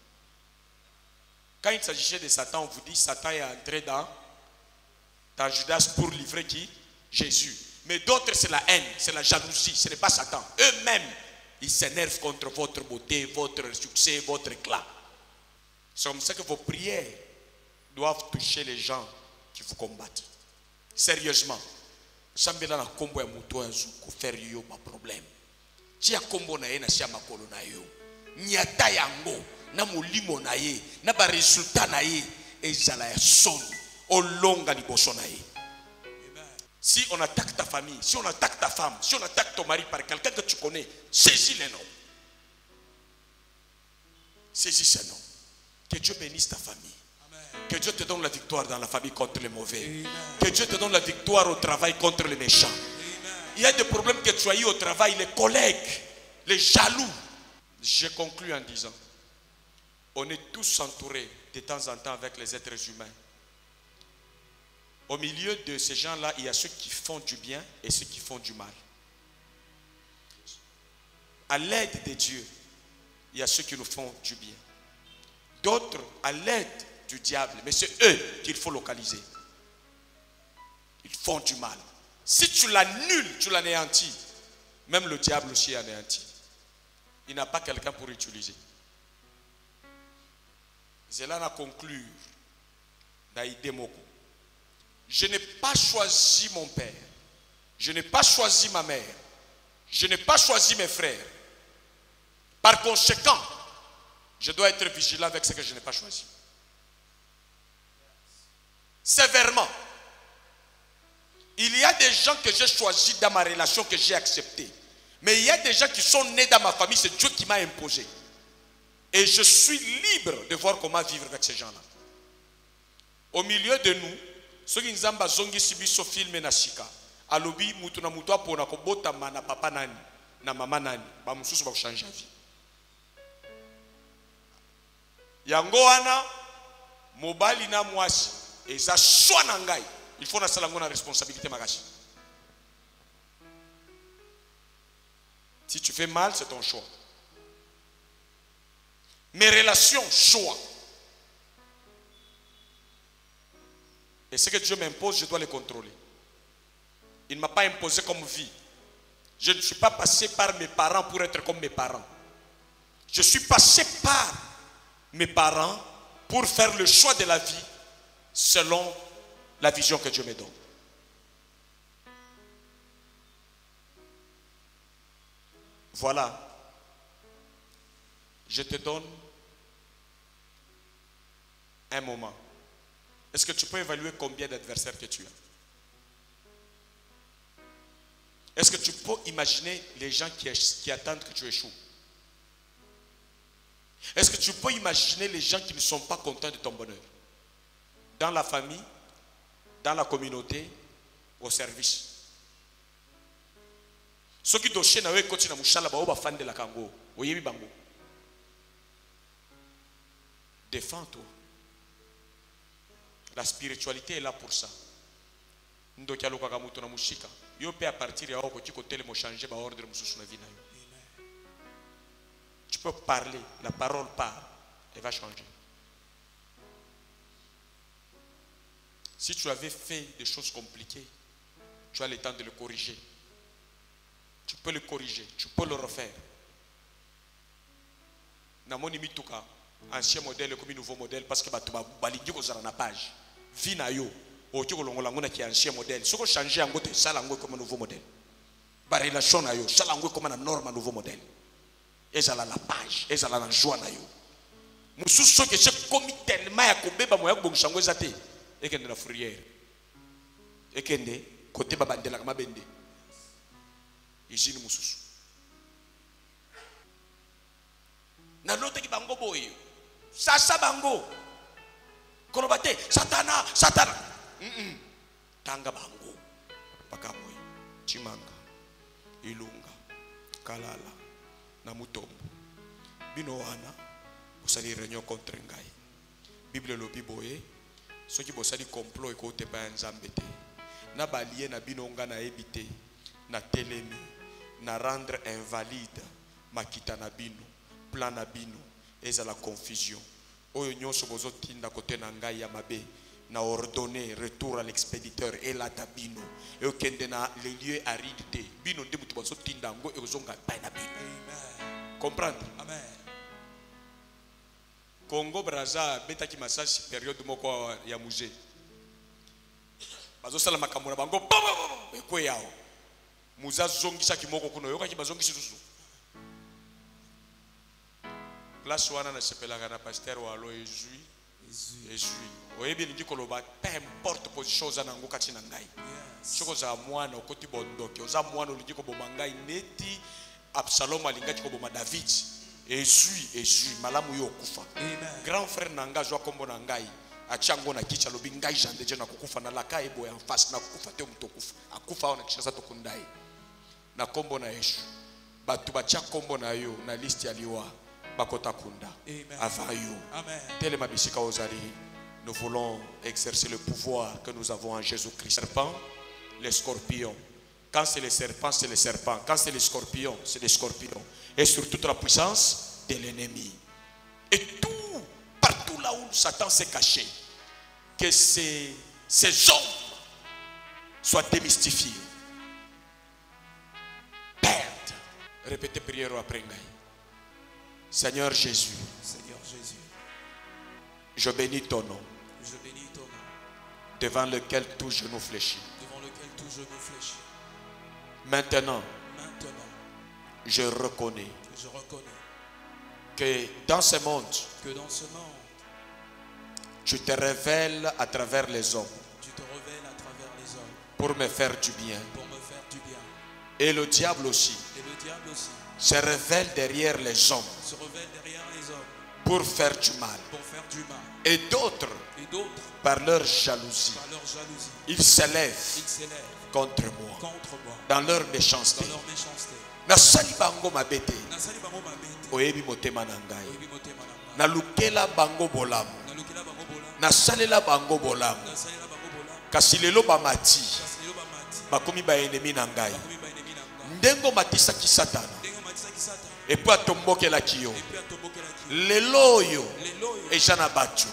Quand il s'agissait de Satan, on vous dit Satan est entré dans Judas pour livrer qui? Jésus. Mais d'autres, c'est la haine, c'est la jalousie. Ce n'est pas Satan. Eux-mêmes, ils s'énervent contre votre beauté, votre succès, votre éclat. C'est comme ça que vos prières doivent toucher les gens qui vous combattent. Sérieusement. Sambela na kombo ya mutu azu ko faire yo pas problème. Tia kombo na ye na sia makolo na yo. Nyata yango na molimo na ye na ba resultat na ye ezala ya soni olonga liboso na ye. Si on attaque ta famille, si on attaque ta femme, si on attaque ton mari par quelqu'un que tu connais, saisis les noms. Saisis ces noms. Que Dieu bénisse ta famille. Que Dieu te donne la victoire dans la famille contre les mauvais. Amen. Que Dieu te donne la victoire au travail contre les méchants. Amen. Il y a des problèmes que tu as eu au travail, les collègues, les jaloux. Je conclus en disant, on est tous entourés de temps en temps avec les êtres humains. Au milieu de ces gens-là, il y a ceux qui font du bien et ceux qui font du mal. À l'aide de Dieu, il y a ceux qui nous font du bien. D'autres, à l'aide du diable, mais c'est eux qu'il faut localiser. Ils font du mal. Si tu l'annules, tu l'anéantis. Même le diable aussi est anéanti. Il n'a pas quelqu'un pour utiliser. Zelana conclure d'Aïdemoko. Je n'ai pas choisi mon père. Je n'ai pas choisi ma mère. Je n'ai pas choisi mes frères. Par conséquent, je dois être vigilant avec ce que je n'ai pas choisi. Sévèrement. Il y a des gens que j'ai choisis dans ma relation que j'ai accepté. Mais il y a des gens qui sont nés dans ma famille, c'est Dieu qui m'a imposé. Et je suis libre de voir comment vivre avec ces gens-là. Au milieu de nous, ceux qui nous ont zongi sibiso film na shika. Alobi mutu na mutu apona ko botama na papa nani na mama nani ba mususu ba changer vie. Yango wana mobali na mwasi eza swa na ngai. Il faut na salango na responsabilité magashi. Si tu fais mal, c'est ton choix. Mes relations, choix. Et ce que Dieu m'impose, je dois les contrôler. Il ne m'a pas imposé comme vie. Je ne suis pas passé par mes parents pour être comme mes parents. Je suis passé par mes parents pour faire le choix de la vie selon la vision que Dieu me donne. Voilà. Je te donne un moment. Est-ce que tu peux évaluer combien d'adversaires que tu as? Est-ce que tu peux imaginer les gens qui attendent que tu échoues? Est-ce que tu peux imaginer les gens qui ne sont pas contents de ton bonheur? Dans la famille, dans la communauté, au service. Ceux qui doivent na we koti na mushala ba oba fan de la kango, oyebi bango. Défends-toi. La spiritualité est là pour ça. Ndoki aloka ka mutu na mushika. Yo pe à partir ya oko tiko tele mo changer ba ordre mususu na vie na yo. Tu peux parler, la parole part, elle va changer. Si tu avais fait des choses compliquées, tu as le temps de le corriger. Tu peux le corriger, tu peux le refaire. Namoni mituka, ancien modèle comme nouveau modèle parce que batuba balingi ko zara na page. Vi na yo, o tiko longola ngona ki ancien modèle. Soko changer yango te sala ngo comme nouveau modèle. Ba relation na yo, sala ngo comme na norme nouveau modèle. ezala la page, ezala na joie na yo. Mususu que j'ai commis tellement ya kobeba moya kobongishango ezate ekende na fourrière. Ekende côté babandela kama bende. Ijini mususu. Na lote ki bango boyo. Sasa bango. Kolobate satana, satana. Tanga bango. Pakaboy. Chimanga. Ilunga. Kalala. Na mutombo. Bino wana. Osali réunion contre ngai. Bible lobi boye. Soki bosali complot e ko te pa nzambe te. Na balie na bino nga na ebité. Na telemi. Na rendre invalide. Makita na bino. Plan na bino. Eza la confusion. Oyo nyonso bozo tinda kote na ngai ya mabe. Na ordonné retour à l'expéditeur et la tabino. Et au kende na les lieux arides te. Bino nde mutu bozo tinda ngo e ozonga pa na bino. Amen. Comprendre? Amen. Congo Brazza beta ki masasi période moko ya musée. Bazo sala makambo na bango ekwe yao. Muza zongisa ki moko kuno yoka ki bazongisi susu. Place wana na sepelaka na pasteur walo ezui. Oyebi ningi koloba peu importe position za nango kati na ngai. Soko za mwana okoti bondoki, oza mwana olingi ko boma ngai neti Absalom alingaki ko boma David. Ezui malamu yo kufa. Grand frère nanga jwa kombo na ngai achango na kicha lobi ngai jande je na kukufa na laka ebo en face na kukufa te mtokufa akufa ona kisha to kundai na kombo na Yesu batu bacha kombo na yo na liste ya liwa bakota kunda avant yo. Tele mabisika ozali. Nous voulons exercer le pouvoir que nous avons en Jésus-Christ. Serpent, les scorpions. Quand c'est les serpents, c'est les serpents. Quand c'est les scorpions, c'est les scorpions. Et sur toute la puissance de l'ennemi. Et tout, partout là où Satan s'est caché, que ces hommes soient démystifiés. Perdre. Répétez prière après Ngaï. Seigneur Jésus. Seigneur Jésus. Je bénis ton nom. Je bénis ton nom. Devant lequel tout genou fléchit. Devant lequel tout genou fléchit. Maintenant, je reconnais que dans ce monde, tu te révèles à travers les hommes pour me faire du bien. Et le diable aussi se révèle derrière les hommes pour faire du mal. Et d'autres, par leur jalousie, ils s'élèvent contre moi, dans leur méchanceté. Nasali bango mabete, oyebi motema na ngai. Nalukela bango bolamu, nasalela bango bolamu. Kasi lelo bamati, bakomi ba ennemi na ngai. Ndengo matisa ki Satana, et puis atombokela kiyo. Lelo yo, eja na batu,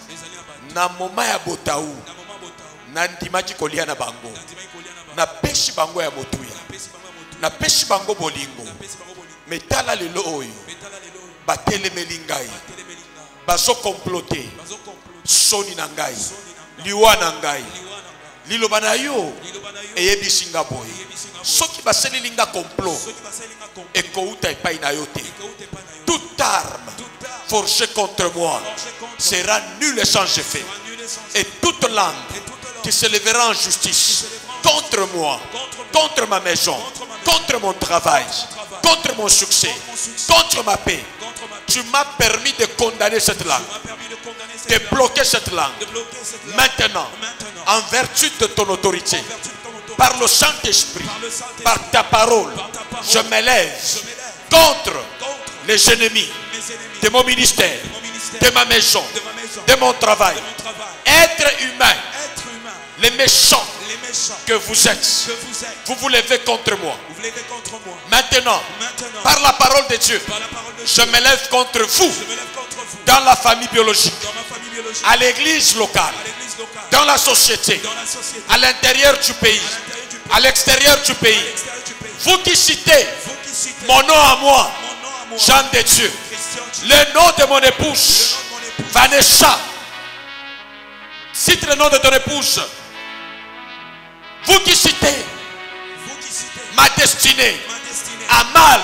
na moma ya botaou, na ndimaki kolia na bango. Na peshi bango ya motuya, na peshi bango bolingo. Metala lelo oyo, batele melingai, bazo comploter, soni na ngai, liwa na ngai, liloba na yo, eyebi singa boy. Soki baseli linga complot, ekouta epai na yo te. Toute arme forgée contre moi sera nulle et sans effet. Et toute langue qui se lèvera en justice contre moi, contre ma maison, contre mon travail, contre mon succès, contre ma paix. Tu m'as permis de condamner cette langue, de bloquer cette langue. Maintenant, en vertu de ton autorité, par le Saint-Esprit, par ta parole, je m'élève contre les ennemis de mon ministère, de ma maison, de mon travail. Être humain, les méchants que vous êtes, vous vous levez contre moi. Maintenant, par la parole de Dieu, je me lève contre vous dans la famille biologique, à l'église locale, dans la société, à l'intérieur du pays, à l'extérieur du pays. Vous qui citez mon nom à moi, Jean de Dieu, le nom de mon épouse, Vanessa, cite le nom de ton épouse. Vous qui citez ma destinée à mal,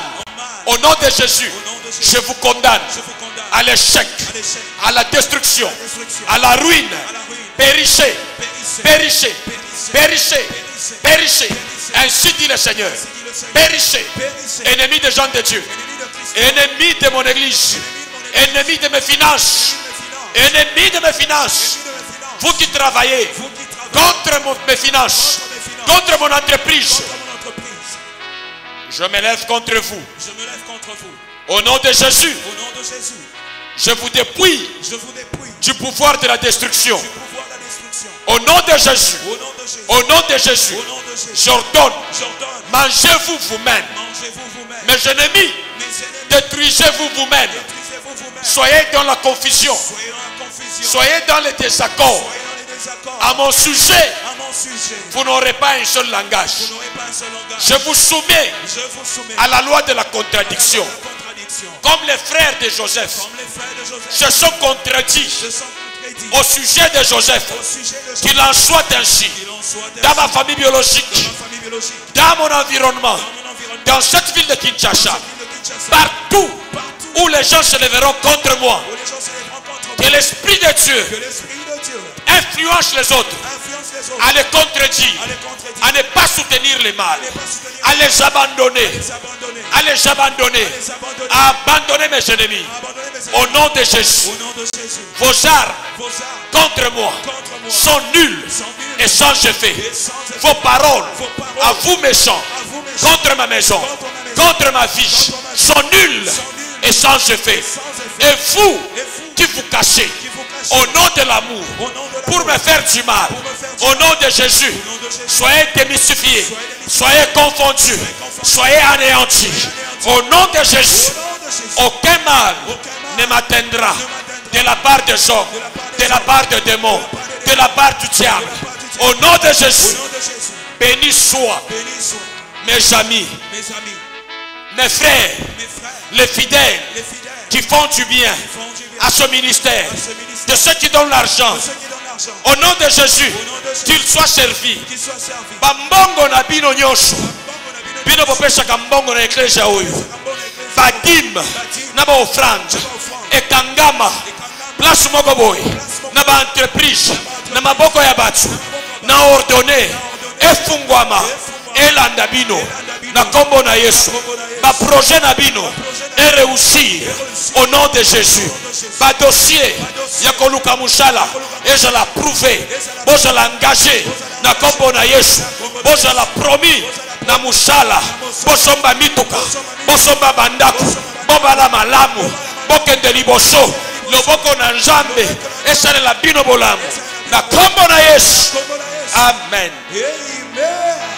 Au nom de Jésus, Au nom de Jésus, je vous condamne je vous condamne à l'échec, à l'échec, à la destruction, à la destruction, à la ruine. à la ruine. Périssez, Périssez, périssez, périssez, périssez. Ainsi dit le Seigneur. Ainsi dit le Seigneur. Périssez, Périssez, ennemis des gens de Dieu, ennemis de Christ, ennemis de mon église, ennemis de mes finances, ennemis de mes finances. ennemis de mes finances. Vous qui travaillez Vous qui travaillez contre mes finances, contre mes finances, contre mon entreprise, contre mon entreprise, je me lève contre vous. je me lève contre vous. Au nom de Jésus, Au nom de Jésus, je vous dépouille je vous dépouille du pouvoir de la destruction. du pouvoir de la destruction. Au nom de Jésus, Au nom de Jésus, au nom de Jésus, au nom de Jésus, j'ordonne, j'ordonne, mangez-vous vous-même. mangez-vous vous-même. Mes ennemis, Mes ennemis, détruisez-vous vous-même. détruisez-vous vous-même. Soyez dans la confusion, Soyez dans la confusion. soyez dans les désaccords. Soyez dans les désaccords. À mon sujet, À mon sujet, vous n'aurez pas un seul langage. vous n'aurez pas un seul langage. Je vous soumets Je vous soumets à la loi de la à contradiction. la contradiction. Comme les frères de Joseph Comme les frères de Joseph, se sont contredits se sont contredits au sujet de Joseph. au sujet de Qu'il Joseph. en soit ainsi Qu'il en soit dans ainsi ma famille biologique, dans ma famille biologique, dans mon environnement, dans mon environnement, dans cette ville de Kinshasa, ville de Kinshasa, partout partout où les gens se lèveront contre moi. où les gens se lèveront contre Que moi, l'Esprit de Dieu que l'Esprit de Dieu influence les autres influence les autres à les contredire, à les contredire, à ne pas soutenir les mal, à ne pas soutenir, à les abandonner, les abandonner, à les abandonner, les abandonner, à abandonner mes ennemis. abandonner mes Au ennemis. nom de Jésus, Au nom de Jésus, vos armes vos armes contre moi contre moi sont nulles sont nulles et sans effet. et sans effet. Vos paroles Vos paroles à vous méchants à vous méchants contre ma maison, contre ma vie sont nulles et sans effet. Et vous qui vous cachez au nom de l'amour au nom de pour me faire du mal, au nom de Jésus, au nom de Jésus, soyez démystifiés, soyez confondus, soyez anéantis. Au nom de Jésus, au nom de Jésus, aucun mal ne m'atteindra de la part des hommes, de la part des démons, de la part du diable. Au nom de au Jésus, nom de Jésus, béni soit bénis soient mes amis, mes amis, mes frères, mes frères, les fidèles les fidèles qui font du bien qui font du bien à ce ministère, à ce ministère, de ceux qui donnent l'argent. ceux qui donnent l'argent, Au nom de Jésus, au nom de Jésus, qu'ils soient servis. qu'ils soient servis. Bambongo na bino nyonso, bino bopesaka mbongo na eklesia oyo, badime na baofrande ekangama place moko boye na baentreprise na maboko ya bato na ordone efungwama elanda bino na kombo na Yesu. Baprojet na bino et réussir au nom de Jésus. Badossier ya koluka musala ezala prouvé, bozala engagé na kombo na Yesu, bozala promis na musala, bosomba mituka, bosomba bandako, bobala malamu, bokende liboso, loboko na Nzambe esalela bino bolamu na kombo na Yesu. Amen. Amen.